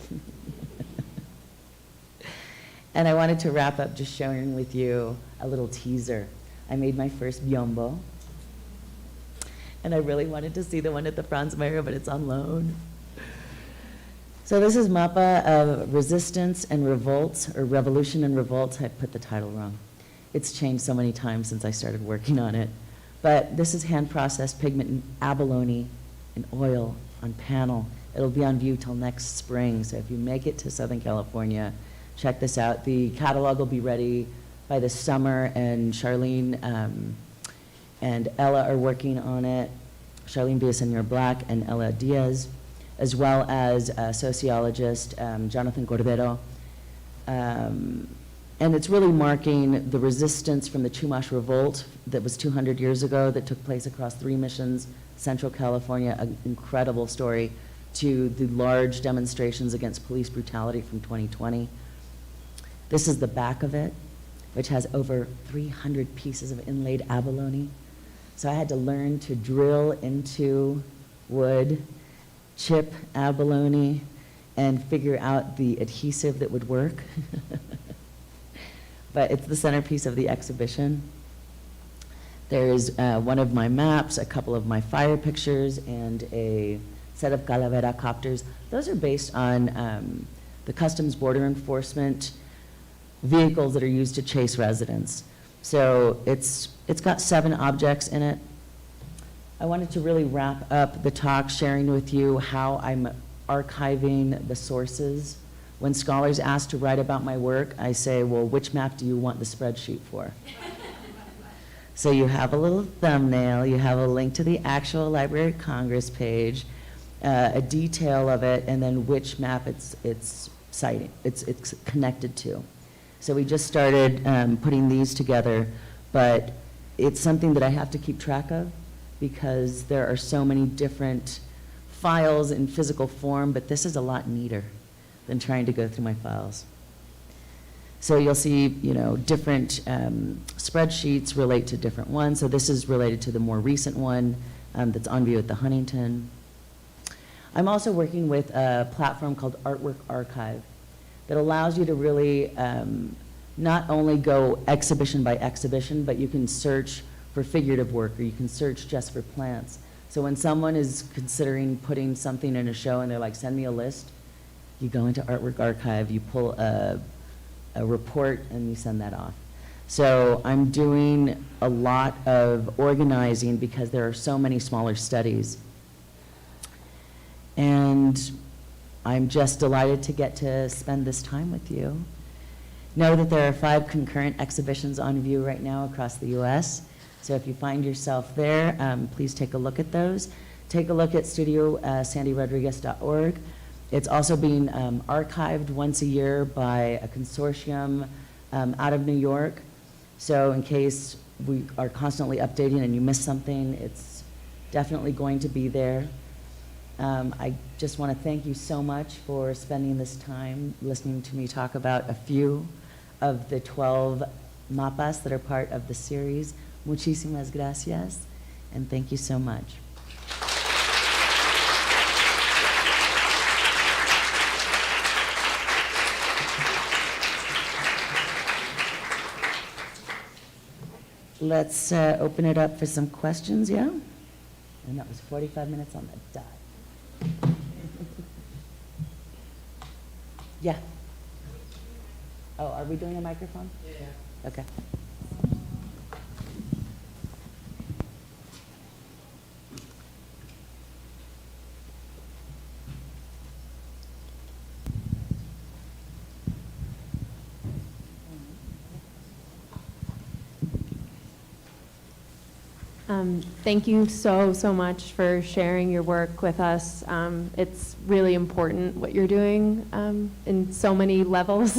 And I wanted to wrap up just sharing with you a little teaser. I made my first biombo. And I really wanted to see the one at the Franz Mayer, but it's on loan. So this is Mapa of Resistance and Revolt, or Revolution and Revolt. I put the title wrong. It's changed so many times since I started working on it. But this is hand-processed pigment in abalone and oil on panel. It'll be on view till next spring, so if you make it to Southern California, check this out. The catalog will be ready by the summer, and Charlene and Ella are working on it. Charlene Villaseñor-Black and Ella Diaz, as well as sociologist Jonathan Cordero. And it's really marking the resistance from the Chumash Revolt that was 200 years ago that took place across 3 missions, Central California, an incredible story, to the large demonstrations against police brutality from 2020. This is the back of it, which has over 300 pieces of inlaid abalone. So I had to learn to drill into wood, chip abalone, and figure out the adhesive that would work. But it's the centerpiece of the exhibition. There is one of my maps, a couple of my fire pictures, and a set of calavera copters. Those are based on the Customs Border Enforcement vehicles that are used to chase residents. So it's got 7 objects in it. I wanted to really wrap up the talk sharing with you how I'm archiving the sources. When scholars ask to write about my work, I say, well, which map do you want the spreadsheet for? So you have a little thumbnail, you have a link to the actual Library of Congress page, a detail of it, and then which map it's citing, it's connected to. So we just started putting these together, but it's something that I have to keep track of because there are so many different files in physical form, but this is a lot neater than trying to go through my files. So you'll see, different spreadsheets relate to different ones. So this is related to the more recent one that's on view at the Huntington. I'm also working with a platform called Artwork Archive that allows you to really not only go exhibition by exhibition, but you can search for figurative work, or you can search just for plants. So when someone is considering putting something in a show and they're like, send me a list, you go into Artwork Archive, you pull a report, and you send that off. So I'm doing a lot of organizing because there are so many smaller studies. And I'm just delighted to get to spend this time with you. Know that there are 5 concurrent exhibitions on view right now across the US. So if you find yourself there, please take a look at those. Take a look at studiosandyrodriguez.org. It's also being archived once a year by a consortium out of New York. So in case we are constantly updating and you miss something, it's definitely going to be there. I just want to thank you so much for spending this time listening to me talk about a few of the 12 mapas that are part of the series. Muchísimas gracias, and thank you so much. Let's open it up for some questions, yeah? And that was 45 minutes on the dot. Yeah. Oh, are we doing a microphone? Yeah. Okay. Thank you so much for sharing your work with us. It's really important what you're doing in so many levels.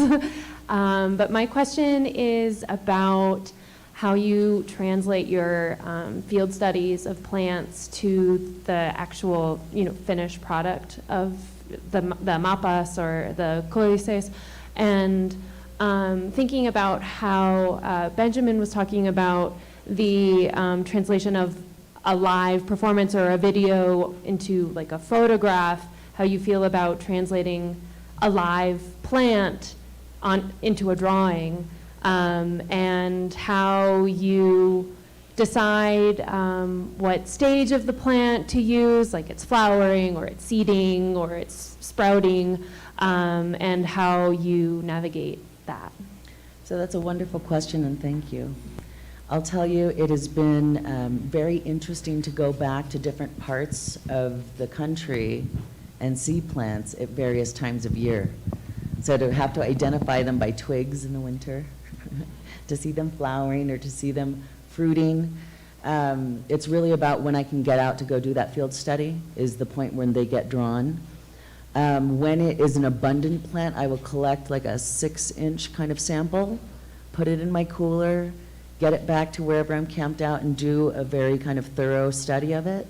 But my question is about how you translate your field studies of plants to the actual, finished product of the mapas or the códices, and thinking about how Benjamin was talking about the translation of a live performance or a video into like a photograph, how you feel about translating a live plant into a drawing, and how you decide what stage of the plant to use, like it's flowering or it's seeding or it's sprouting, and how you navigate that. So that's a wonderful question, and thank you. I'll tell you, it has been very interesting to go back to different parts of the country and see plants at various times of year. So to have to identify them by twigs in the winter, to see them flowering or to see them fruiting, it's really about when I can get out to go do that field study is the point when they get drawn. When it is an abundant plant, I will collect like a 6-inch kind of sample, put it in my cooler, get it back to wherever I'm camped out and do a very kind of thorough study of it.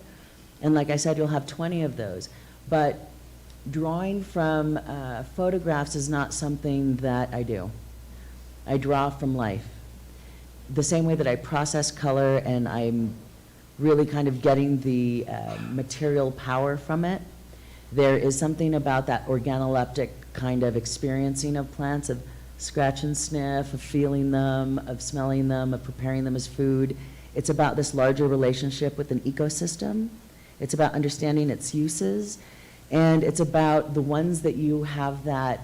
And like I said, you'll have 20 of those. But drawing from photographs is not something that I do. I draw from life. The same way that I process color and I'm really kind of getting the material power from it, there is something about that organoleptic kind of experiencing of plants, of scratch and sniff, of feeling them, of smelling them, of preparing them as food. It's about this larger relationship with an ecosystem. It's about understanding its uses. And it's about the ones that you have that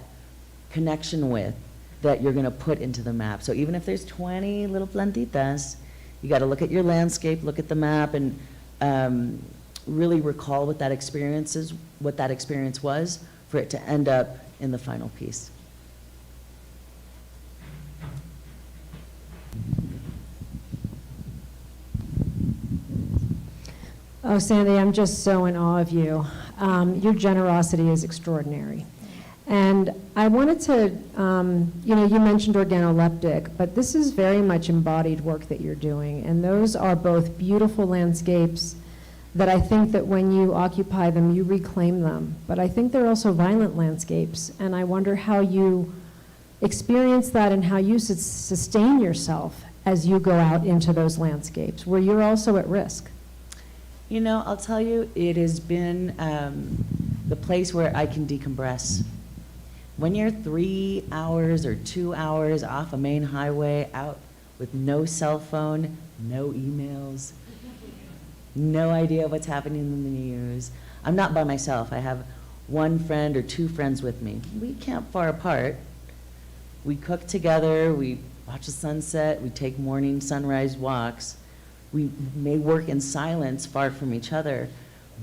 connection with that you're going to put into the map. So even if there's 20 little plantitas, you got to look at your landscape, look at the map, and really recall what that experience is, what that experience was, for it to end up in the final piece. Oh, Sandy, I'm just so in awe of you. Your generosity is extraordinary. And I wanted to, you mentioned organoleptic, but this is very much embodied work that you're doing. And those are both beautiful landscapes that I think that when you occupy them, you reclaim them. But I think they're also violent landscapes. And I wonder how you experience that and how you sustain yourself as you go out into those landscapes, where you're also at risk. You know, I'll tell you, it has been the place where I can decompress. When you're 3 hours or 2 hours off a main highway, out with no cell phone, no emails, no idea what's happening in the news. I'm not by myself. I have 1 friend or 2 friends with me. We camp far apart. We cook together, we watch the sunset, we take morning sunrise walks. We may work in silence far from each other,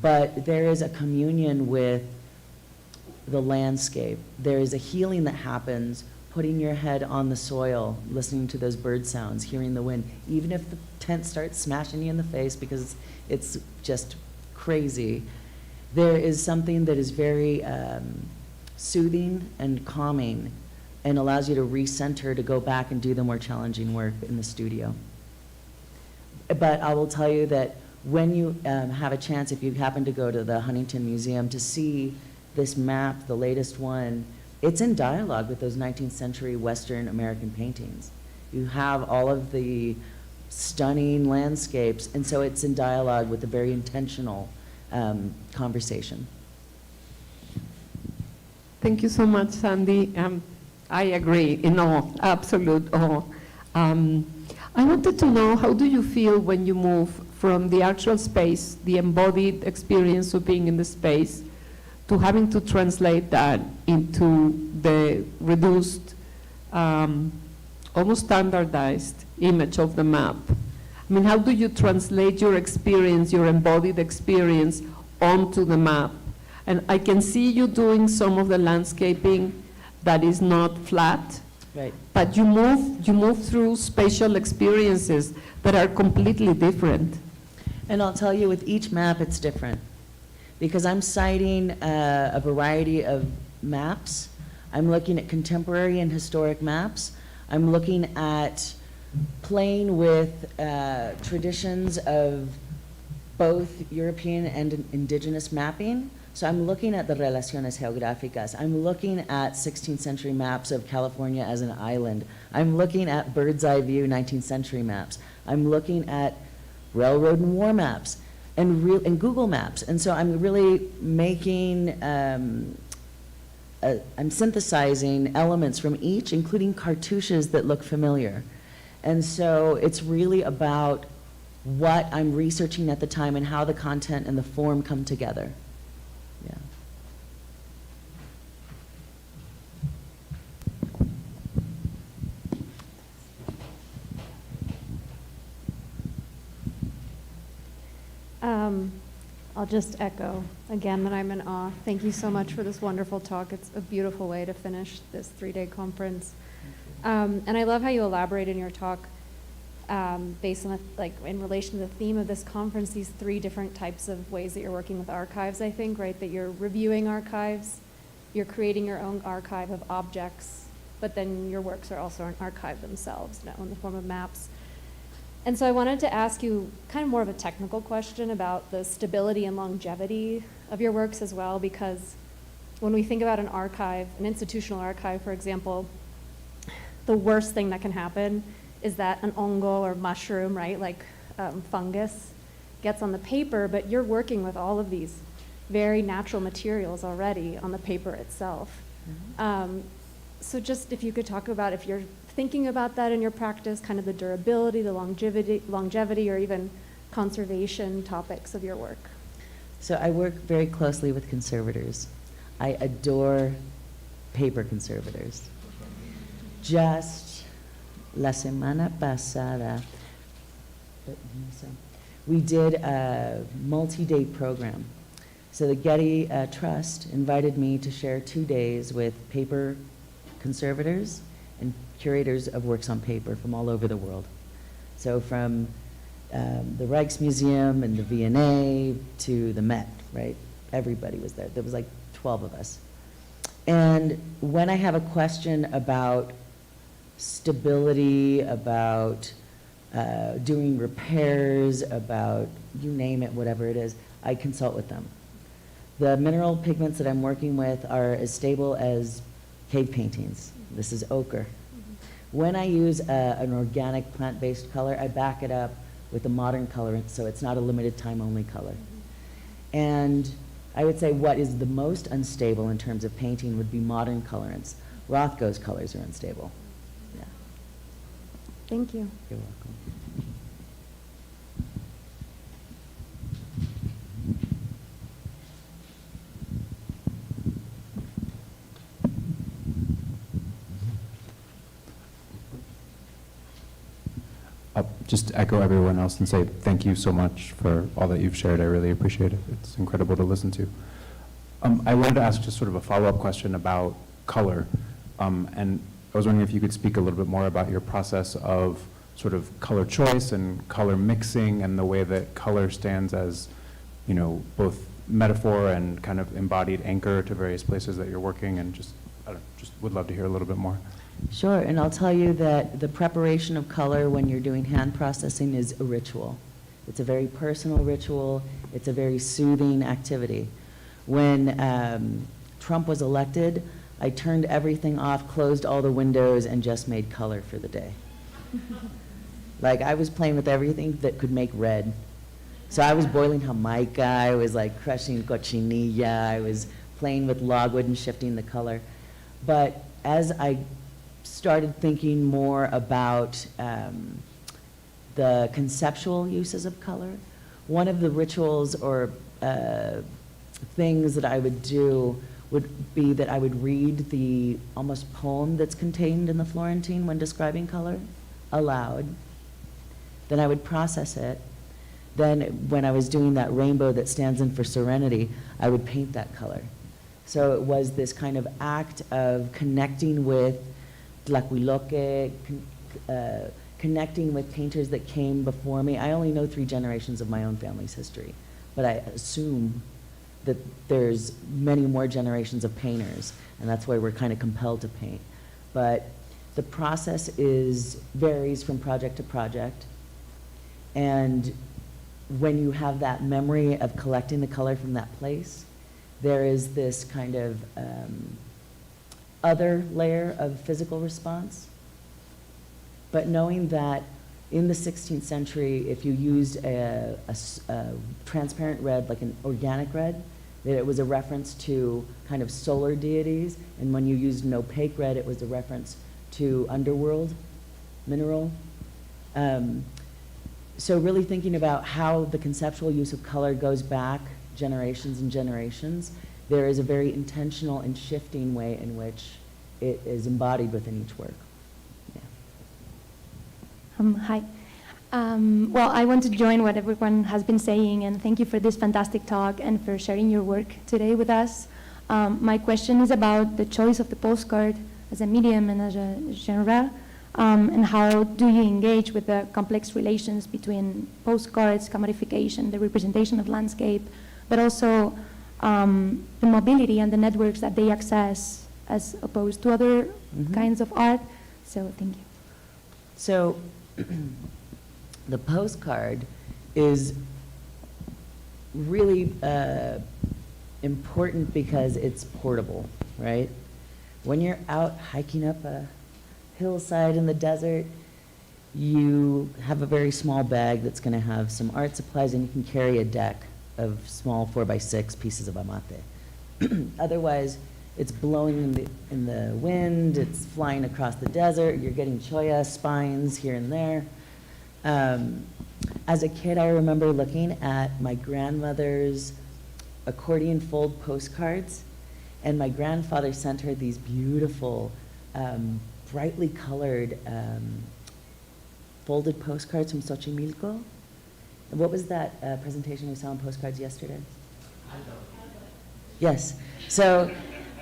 but there is a communion with the landscape. There is a healing that happens putting your head on the soil, listening to those bird sounds, hearing the wind, even if the tent starts smashing you in the face because it's just crazy. There is something that is very soothing and calming and allows you to recenter to go back and do the more challenging work in the studio. But I will tell you that when you have a chance, if you happen to go to the Huntington Museum to see this map, the latest one, it's in dialogue with those 19th century Western American paintings. You have all of the stunning landscapes, and so it's in dialogue with a very intentional conversation. Thank you so much, Sandy. I agree, in awe, absolute awe. I wanted to know, how do you feel when you move from the actual space, the embodied experience of being in the space, to having to translate that into the reduced, almost standardized image of the map? I mean, how do you translate your experience, your embodied experience, onto the map? And I can see you doing some of the landscaping that is not flat. Right. But you move through spatial experiences that are completely different. And I'll tell you, with each map, it's different. Because I'm citing a variety of maps. I'm looking at contemporary and historic maps. I'm looking at playing with traditions of both European and indigenous mapping. So I'm looking at the relaciones geográficas. I'm looking at 16th century maps of California as an island. I'm looking at bird's eye view 19th century maps. I'm looking at railroad and war maps and Google Maps. And so I'm really making, I'm synthesizing elements from each, including cartouches that look familiar. And so it's really about what I'm researching at the time and how the content and the form come together. Yeah. I'll just echo again that I'm in awe. Thank you so much for this wonderful talk. It's a beautiful way to finish this 3-day conference. And I love how you elaborate in your talk based on, in relation to the theme of this conference, these 3 different types of ways that you're working with archives, I think, right? That you're reviewing archives, you're creating your own archive of objects, but then your works are also an archive themselves, in the form of maps. And so I wanted to ask you kind of more of a technical question about the stability and longevity of your works as well, because when we think about an archive, an institutional archive, for example, the worst thing that can happen is that an hongo or mushroom, right, like fungus, gets on the paper, but you're working with all of these very natural materials already on the paper itself. Mm-hmm. So just if you could talk about if you're thinking about that in your practice, kind of the durability, the longevity, or even conservation topics of your work. So I work very closely with conservators. I adore paper conservators. Just la semana pasada, we did a multi-day program. So the Getty Trust invited me to share 2 days with paper conservators and curators of works on paper from all over the world. So from the Rijksmuseum and the V&A to the Met, right? Everybody was there. There was like 12 of us. And when I have a question about stability, about doing repairs, about you name it, whatever it is, I consult with them. The mineral pigments that I'm working with are as stable as cave paintings. This is ochre. When I use an organic plant-based color, I back it up with a modern colorant, so it's not a limited time only color. And I would say what is the most unstable in terms of painting would be modern colorants. Rothko's colors are unstable. Yeah. Thank you. You're welcome. Just echo everyone else and say thank you so much for all that you've shared. I really appreciate it. It's incredible to listen to. I wanted to ask just sort of a follow-up question about color. And I was wondering if you could speak a little bit more about your process of sort of color choice and color mixing and the way that color stands as, both metaphor and kind of embodied anchor to various places that you're working, and just would love to hear a little bit more. Sure, and I'll tell you that the preparation of color when you're doing hand processing is a ritual. It's a very personal ritual. It's a very soothing activity. When Trump was elected, I turned everything off, closed all the windows, and just made color for the day. Like, I was playing with everything that could make red. So I was boiling Jamaica, I was like crushing cochinilla, I was playing with logwood and shifting the color. But as I started thinking more about the conceptual uses of color, one of the rituals or things that I would do would be that I would read the almost poem that's contained in the Florentine when describing color aloud. Then I would process it. Then when I was doing that rainbow that stands in for serenity, I would paint that color. So it was this kind of act of connecting with Tlacuiloque, connecting with painters that came before me. I only know 3 generations of my own family's history, but I assume that there's many more generations of painters, and that's why we're kind of compelled to paint. But the process varies from project to project, and when you have that memory of collecting the color from that place, there is this kind of other layer of physical response. But knowing that in the 16th century, if you used a transparent red, like an organic red, that it was a reference to kind of solar deities, and when you used an opaque red, it was a reference to underworld mineral. So really thinking about how the conceptual use of color goes back generations and generations, there is a very intentional and shifting way in which it is embodied within each work. Yeah. Hi. Well, I want to join what everyone has been saying, and thank you for this fantastic talk and for sharing your work today with us. My question is about the choice of the postcard as a medium and as a genre, and how do you engage with the complex relations between postcards, commodification, the representation of landscape, but also the mobility and the networks that they access as opposed to other kinds of art. So thank you. So the postcard is really important because it's portable, right? When you're out hiking up a hillside in the desert, you have a very small bag that's going to have some art supplies, and you can carry a deck of small 4x6 pieces of amate. Otherwise, it's blowing in the wind, it's flying across the desert, you're getting cholla spines here and there. As a kid, I remember looking at my grandmother's accordion fold postcards, and my grandfather sent her these beautiful, brightly colored folded postcards from Xochimilco. And what was that presentation we saw on postcards yesterday? Yes. So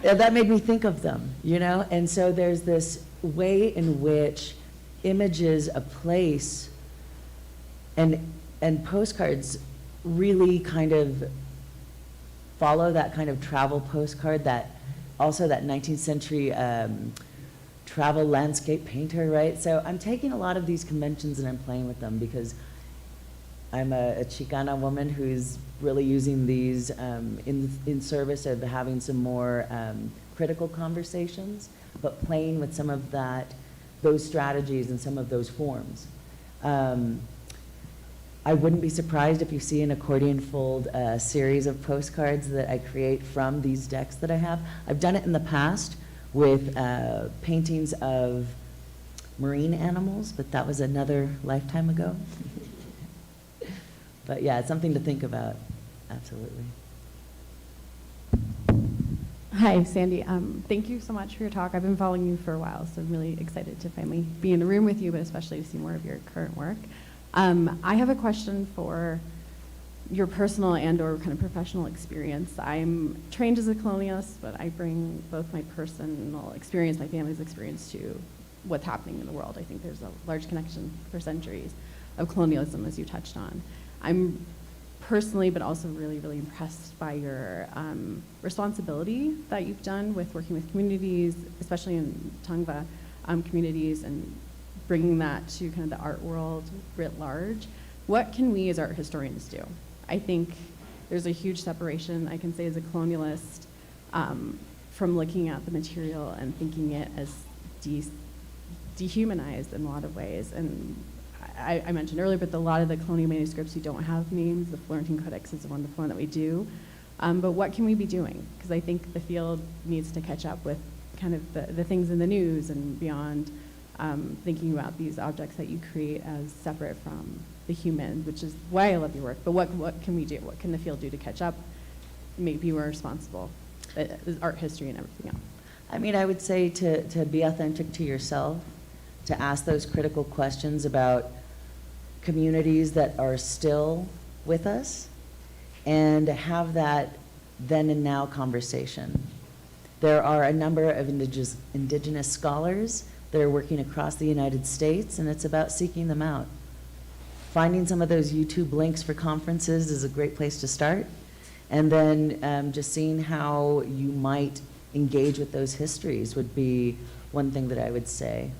that made me think of them, you know? And so there's this way in which images of place and postcards really kind of follow that kind of travel postcard, that also that 19th century travel landscape painter, right? So I'm taking a lot of these conventions and I'm playing with them because I'm a Chicana woman who's really using these in service of having some more critical conversations, but playing with some of those strategies and some of those forms. I wouldn't be surprised if you see an accordion fold series of postcards that I create from these decks that I have. I've done it in the past with paintings of marine animals, but that was another lifetime ago. But yeah, it's something to think about, absolutely. Hi, Sandy. Thank you so much for your talk. I've been following you for a while, so I'm really excited to finally be in the room with you, but especially to see more of your current work. I have a question for your personal and or kind of professional experience. I'm trained as a colonialist, but I bring both my personal experience, my family's experience to what's happening in the world. I think there's a large connection for centuries of colonialism, as you touched on. I'm personally, but also really, really impressed by your responsibility that you've done with working with communities, especially in Tongva communities, and bringing that to kind of the art world writ large. What can we as art historians do? I think there's a huge separation, I can say as a colonialist, from looking at the material and thinking it as dehumanized in a lot of ways. And I mentioned earlier, but a lot of the colonial manuscripts, you don't have names. The Florentine Codex is the wonderful one that we do. But what can we be doing? Because I think the field needs to catch up with kind of the things in the news and beyond, thinking about these objects that you create as separate from the human, which is why I love your work. But what can we do? What can the field do to catch up? Maybe we're responsible. Art history and everything else. I mean, I would say to be authentic to yourself, to ask those critical questions about communities that are still with us, and have that then and now conversation. There are a number of indigenous scholars that are working across the United States, and it's about seeking them out. Finding some of those YouTube links for conferences is a great place to start, and then just seeing how you might engage with those histories would be one thing that I would say.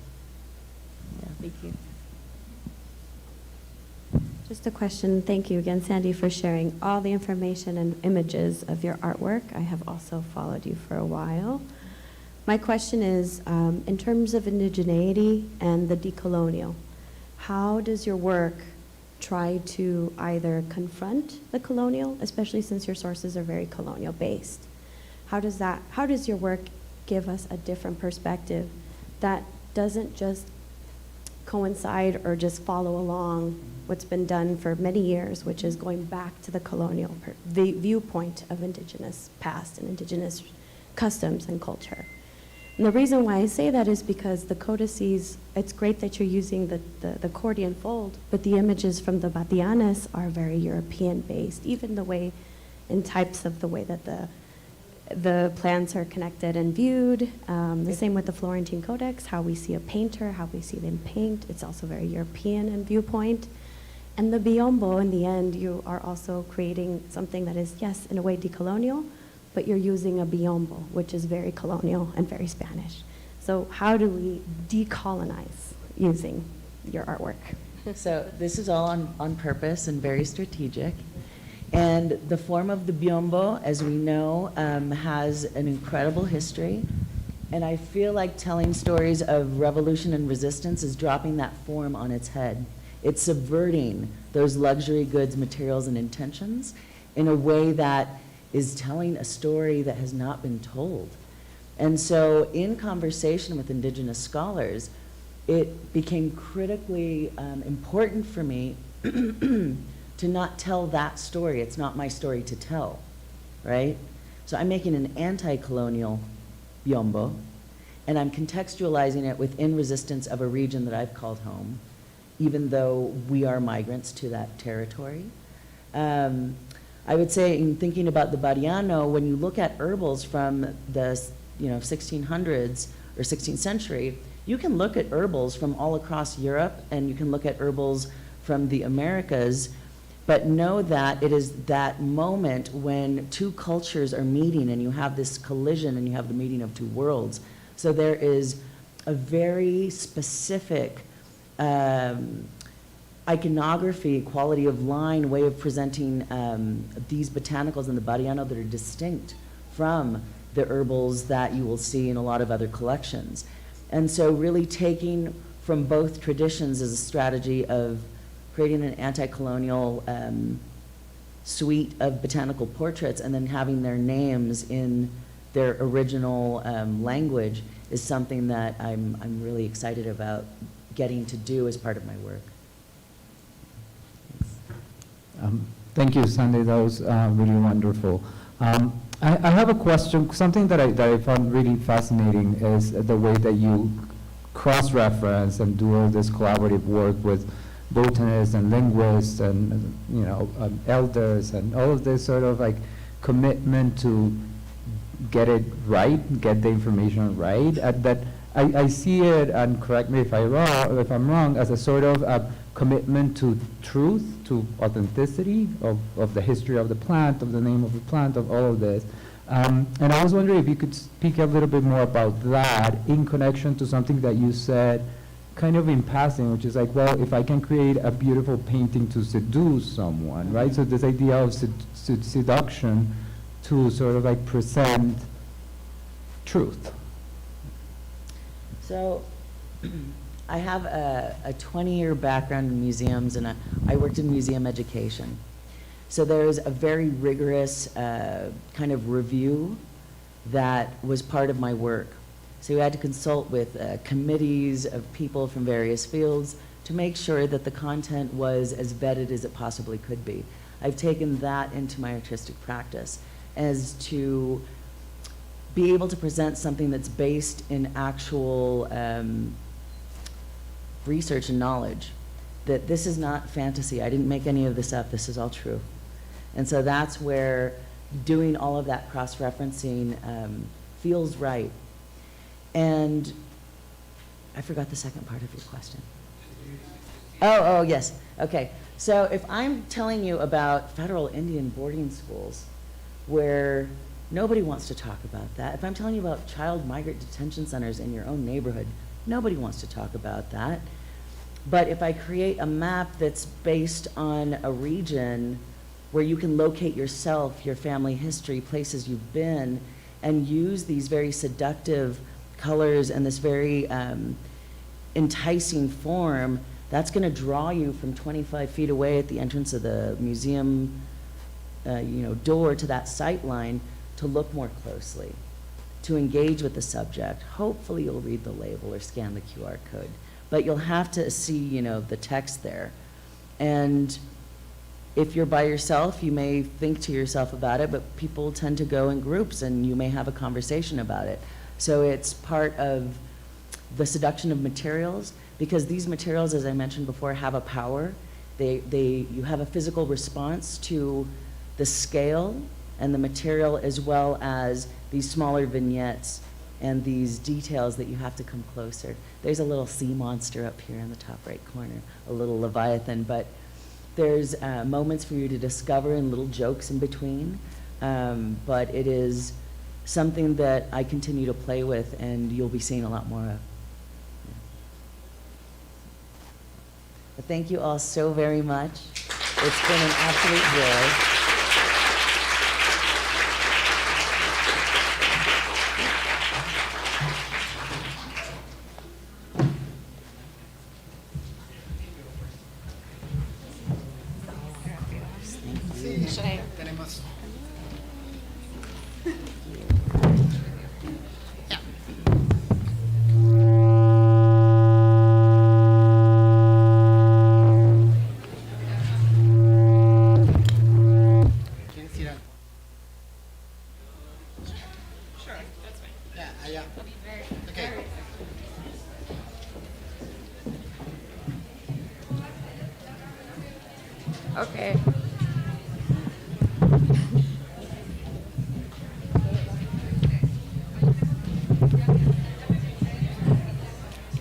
Yeah. Thank you. Just a question. Thank you again, Sandy, for sharing all the information and images of your artwork. I have also followed you for a while. My question is, in terms of indigeneity and the decolonial, how does your work try to either confront the colonial, especially since your sources are very colonial based? How does your work give us a different perspective that doesn't just coincide or just follow along what's been done for many years, which is going back to the colonial the viewpoint of indigenous past and indigenous customs and culture? And the reason why I say that is because the codices, it's great that you're using the accordion fold, but the images from the Batianas are very European based, even the way, in types of the way that the plants are connected and viewed. The same with the Florentine Codex, how we see a painter, how we see them paint. It's also very European in viewpoint. And the biombo, in the end, you are also creating something that is, yes, in a way decolonial, but you're using a biombo, which is very colonial and very Spanish. So how do we decolonize using your artwork? So this is all on purpose and very strategic. And the form of the biombo, as we know, has an incredible history. And I feel like telling stories of revolution and resistance is dropping that form on its head. It's subverting those luxury goods, materials, and intentions in a way that is telling a story that has not been told. And so in conversation with indigenous scholars, it became critically important for me to not tell that story. It's not my story to tell, right? So I'm making an anti-colonial biombo, and I'm contextualizing it within resistance of a region that I've called home, even though we are migrants to that territory. I would say, in thinking about the Bariano, when you look at herbals from the 1600s or 16th century, you can look at herbals from all across Europe, and you can look at herbals from the Americas, but know that it is that moment when two cultures are meeting and you have this collision and you have the meeting of two worlds. So there is a very specific iconography, quality of line, way of presenting these botanicals in the Bariano that are distinct from the herbals that you will see in a lot of other collections. And so really taking from both traditions as a strategy of creating an anti-colonial suite of botanical portraits and then having their names in their original language is something that I'm really excited about getting to do as part of my work. Thank you, Sandy. That was really wonderful. I have a question. Something that I found really fascinating is the way that you cross-reference and do all this collaborative work with botanists and linguists and elders and all of this sort of like commitment to get it right, get the information right. That I see it, and correct me if I'm wrong, as a sort of commitment to truth, to authenticity of the history of the plant, of the name of the plant, of all of this. And I was wondering if you could speak a little bit more about that in connection to something that you said kind of in passing, which is like, well, if I can create a beautiful painting to seduce someone, right? So this idea of seduction to sort of like present truth. So I have a 20-year background in museums, and I worked in museum education. So there's a very rigorous kind of review that was part of my work. So we had to consult with committees of people from various fields to make sure that the content was as vetted as it possibly could be. I've taken that into my artistic practice as to be able to present something that's based in actual research and knowledge, that this is not fantasy. I didn't make any of this up. This is all true. And so that's where doing all of that cross-referencing feels right. And I forgot the second part of your question. Oh, yes. Okay. So if I'm telling you about federal Indian boarding schools where nobody wants to talk about that, if I'm telling you about child migrant detention centers in your own neighborhood, nobody wants to talk about that. But if I create a map that's based on a region where you can locate yourself, your family history, places you've been, and use these very seductive colors and this very enticing form, that's going to draw you from 25 feet away at the entrance of the museum door to that sight line to look more closely, to engage with the subject. Hopefully you'll read the label or scan the QR code, but you'll have to see, the text there. And if you're by yourself, you may think to yourself about it, but people tend to go in groups and you may have a conversation about it. So it's part of the seduction of materials, because these materials, as I mentioned before, have a power. You have a physical response to the scale and the material, as well as these smaller vignettes and these details that you have to come closer. There's a little sea monster up here in the top right corner, a little leviathan, but there's moments for you to discover and little jokes in between. But it is something that I continue to play with, and you'll be seeing a lot more of. But thank you all so very much. It's been an absolute joy. Okay.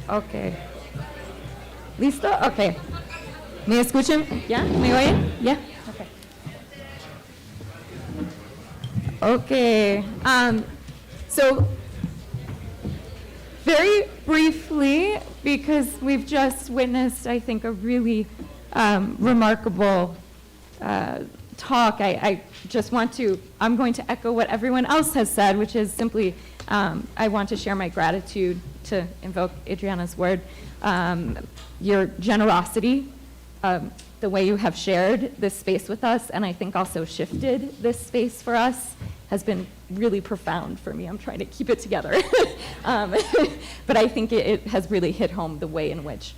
Okay. ¿Listo? Okay. ¿Me escuchan? ¿Ya? ¿Me oyen? ¿Ya? Okay. Okay. So, very briefly, because we've just witnessed, I think, a really remarkable talk, I just want to, I'm going to echo what everyone else has said, which is simply, I want to share my gratitude, to invoke Adriana's word, your generosity, the way you have shared this space with us, and I think also shifted this space for us, has been really profound for me. I'm trying to keep it together. But I think it has really hit home the way in which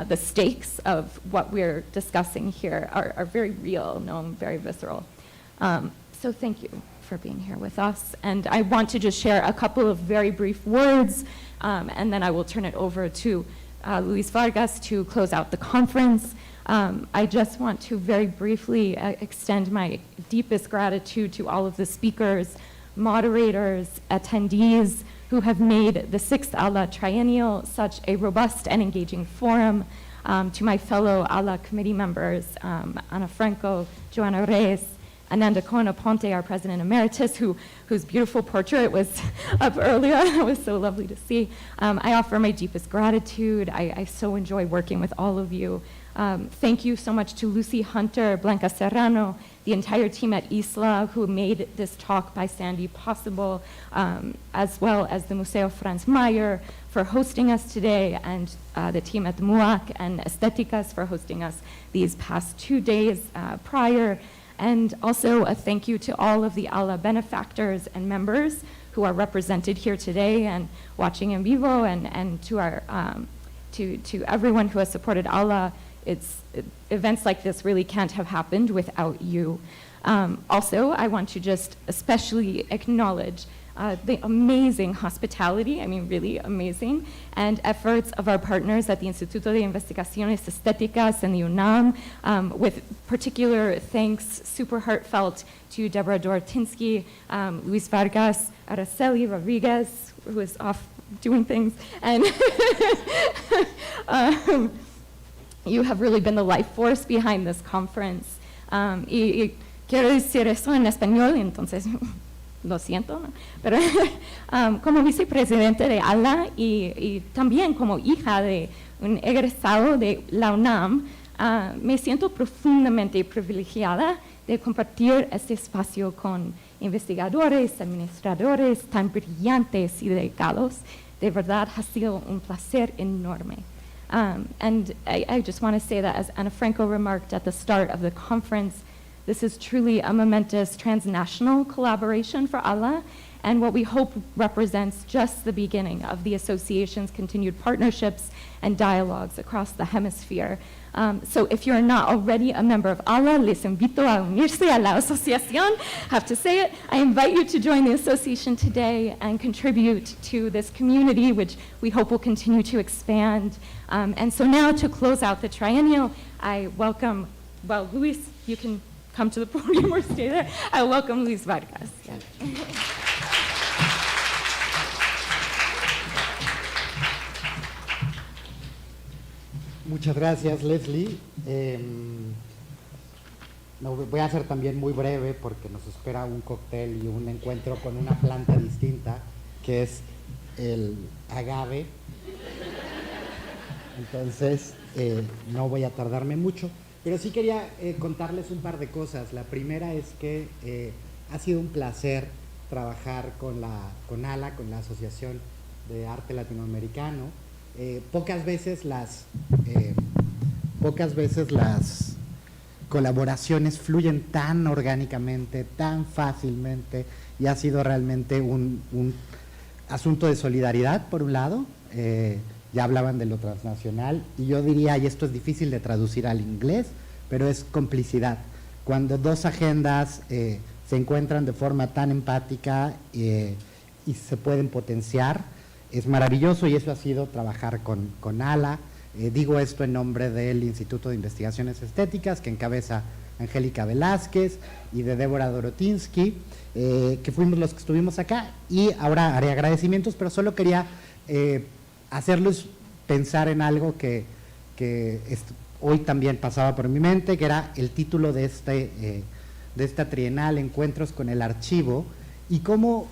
the stakes of what we're discussing here are very real, very visceral. So thank you for being here with us. And I want to just share a couple of very brief words, and then I will turn it over to Luis Vargas to close out the conference. I just want to very briefly extend my deepest gratitude to all of the speakers, moderators, attendees who have made the Sixth ALAA Triennial such a robust and engaging forum, to my fellow ALAA committee members, Ana Franco, Joanna Reyes, Ananda Kona-Ponte, our President Emeritus, whose beautiful portrait was up earlier. It was so lovely to see. I offer my deepest gratitude. I so enjoy working with all of you. Thank you so much to Lucy Hunter, Blanca Serrano, the entire team at ISLAA who made this talk by Sandy possible, as well as the Museo Franz Mayer for hosting us today, and the team at the MUAC and Estéticas for hosting us these past 2 days prior. And also a thank you to all of the ALAA benefactors and members who are represented here today and watching in vivo, and to our to everyone who has supported ALAA. Events like this really can't have happened without you. Also, I want to just especially acknowledge the amazing hospitality, I mean really amazing, and efforts of our partners at the Instituto de Investigaciones, Estéticas, and the UNAM, with particular thanks, super heartfelt, to Deborah Dortinsky, Luis Vargas, Araceli Rodriguez, who is off doing things. And you have really been the life force behind this conference. Y quiero decir eso en español, entonces lo siento, ¿no? Pero como vicepresidente de ALAA y también como hija de un egresado de la UNAM, me siento profundamente privilegiada de compartir este espacio con investigadores, administradores tan brillantes y dedicados. De verdad ha sido un placer enorme. And I just want to say that, as Ana Franco remarked at the start of the conference, this is truly a momentous transnational collaboration for ALAA, and what we hope represents just the beginning of the association's continued partnerships and dialogues across the hemisphere. So if you're not already a member of ALAA, les invito a unirse a la asociación. I have to say it. I invite you to join the association today and contribute to this community, which we hope will continue to expand. And so now, to close out the triennial, I welcome, well, Luis, you can come to the podium or stay there. I welcome Luis Vargas. Yeah. Muchas gracias, Leslie. Voy a ser también muy breve porque nos espera un cóctel y un encuentro con una planta distinta, que es el agave. Entonces, no voy a tardarme mucho, pero sí quería contarles un par de cosas. La primera es que ha sido un placer trabajar con ALAA, con la Asociación de Arte Latinoamericano. Pocas veces las colaboraciones fluyen tan orgánicamente, tan fácilmente, y ha sido realmente un asunto de solidaridad, por un lado. Ya hablaban de lo transnacional, y yo diría, y esto es difícil de traducir al inglés, pero es complicidad. Cuando dos agendas se encuentran de forma tan empática y se pueden potenciar, es maravilloso, y eso ha sido trabajar con ALAA. Digo esto en nombre del Instituto de Investigaciones Estéticas, que encabeza Angélica Velázquez, y de Débora Dorotinsky, que fuimos los que estuvimos acá, y ahora haré agradecimientos, pero solo quería hacerlos pensar en algo que hoy también pasaba por mi mente, que era el título de esta trienal, Encuentros con el archivo, y cómo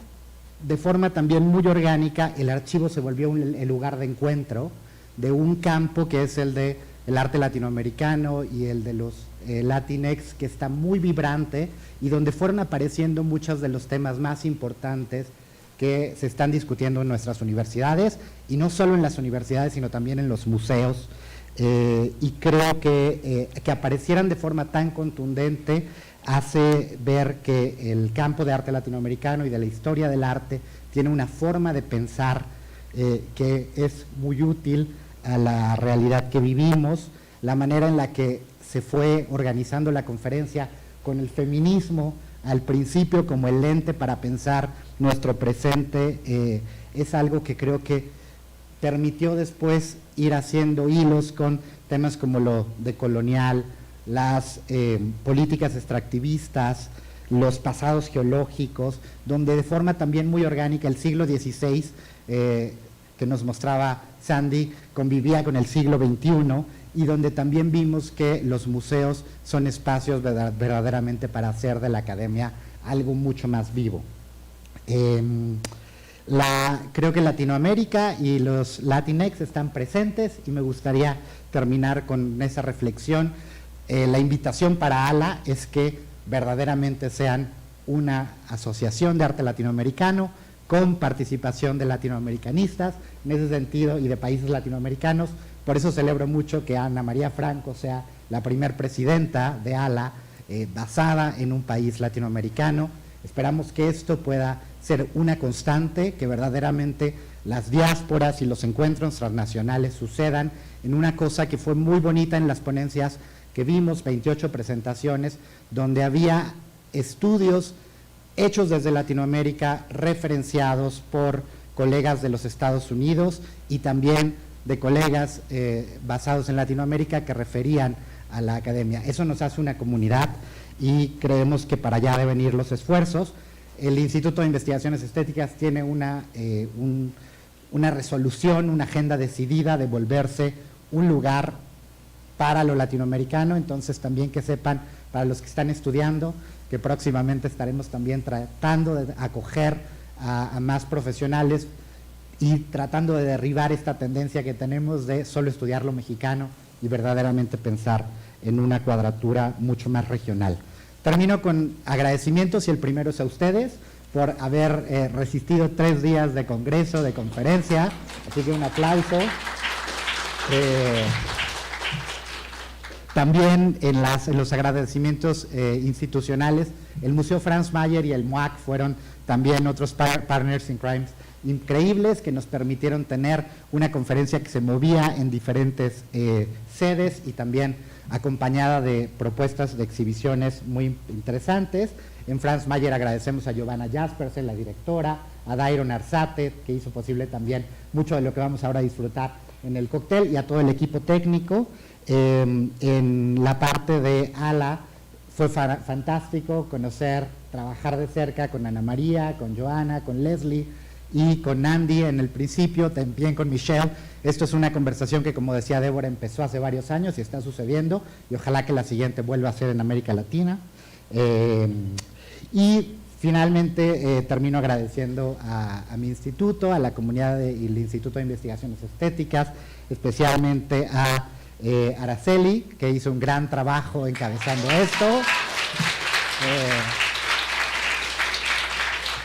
de forma también muy orgánica el archivo se volvió el lugar de encuentro de un campo que es el de el arte latinoamericano y el de los Latinx, que está muy vibrante, y donde fueron apareciendo muchos de los temas más importantes que se están discutiendo en nuestras universidades, y no solo en las universidades, sino también en los museos. Y creo que aparecieran de forma tan contundente hace ver que el campo de arte latinoamericano y de la historia del arte tiene una forma de pensar que es muy útil a la realidad que vivimos, la manera en la que se fue organizando la conferencia con el feminismo al principio como el lente para pensar nuestro presente, es algo que creo que permitió después ir haciendo hilos con temas como lo de Colonial, las políticas extractivistas, los pasados geológicos, donde de forma también muy orgánica el siglo XVI, que nos mostraba Sandy, convivía con el siglo XXI, y donde también vimos que los museos son espacios verdaderamente para hacer de la academia algo mucho más vivo. Creo que Latinoamérica y los Latinx están presentes, y me gustaría terminar con esa reflexión. La invitación para ALAA es que verdaderamente sean una asociación de arte latinoamericano con participación de latinoamericanistas en ese sentido y de países latinoamericanos. Por eso celebro mucho que Ana María Franco sea la primer presidenta de ALAA basada en un país latinoamericano. Esperamos que esto pueda ser una constante, que verdaderamente las diásporas y los encuentros transnacionales sucedan en una cosa que fue muy bonita en las ponencias que vimos, 28 presentaciones, donde había estudios hechos desde Latinoamérica, referenciados por colegas de los Estados Unidos y también de colegas basados en Latinoamérica que referían a la academia. Eso nos hace una comunidad, y creemos que para allá deben ir los esfuerzos. El Instituto de Investigaciones Estéticas tiene un una resolución, una agenda decidida de volverse un lugar para lo latinoamericano. Entonces también que sepan, para los que están estudiando, que próximamente estaremos también tratando de acoger a más profesionales y tratando de derribar esta tendencia que tenemos de solo estudiar lo mexicano y verdaderamente pensar en una cuadratura mucho más regional. Termino con agradecimientos y el primero es a ustedes por haber resistido 3 días de congreso, de conferencia, así que un aplauso. También en los agradecimientos institucionales, el Museo Franz Mayer y el MUAC fueron también otros partners in crimes increíbles que nos permitieron tener una conferencia que se movía en diferentes sedes y también acompañada de propuestas de exhibiciones muy interesantes. En Franz Mayer agradecemos a GIOVANA JASPERSEN, la directora, a Dairon Arzate, que hizo posible también mucho de lo que vamos ahora a disfrutar en el cóctel, y a todo el equipo técnico. En la parte de ALAA fue fantástico conocer, trabajar de cerca con Ana María, con Joana, con LESLEY y con Andy en el principio, también con Michelle. Esto es una conversación que, como decía Débora, empezó hace varios años y está sucediendo, y ojalá que la siguiente vuelva a ser en América Latina. Y finalmente termino agradeciendo a mi instituto, a la comunidad y el Instituto de Investigaciones Estéticas, especialmente a Araceli, que hizo un gran trabajo encabezando esto,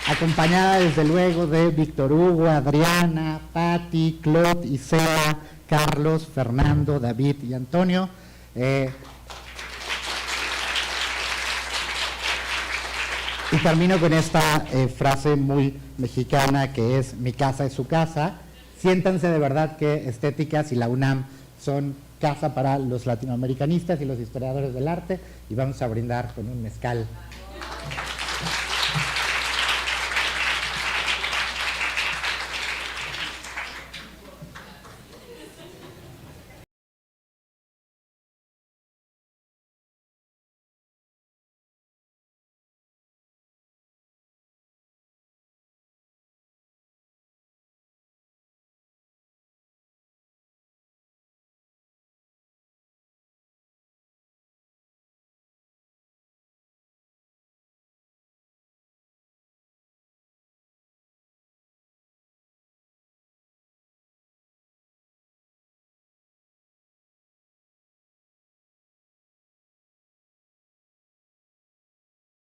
acompañada desde luego de Víctor Hugo, Adriana, Patti, Claude, Isela, Carlos, Fernando, David y Antonio. Y termino con esta frase muy mexicana que es: mi casa es su casa. Siéntanse de verdad que Estéticas y la UNAM son casa para los latinoamericanistas y los historiadores del arte, y vamos a brindar con un mezcal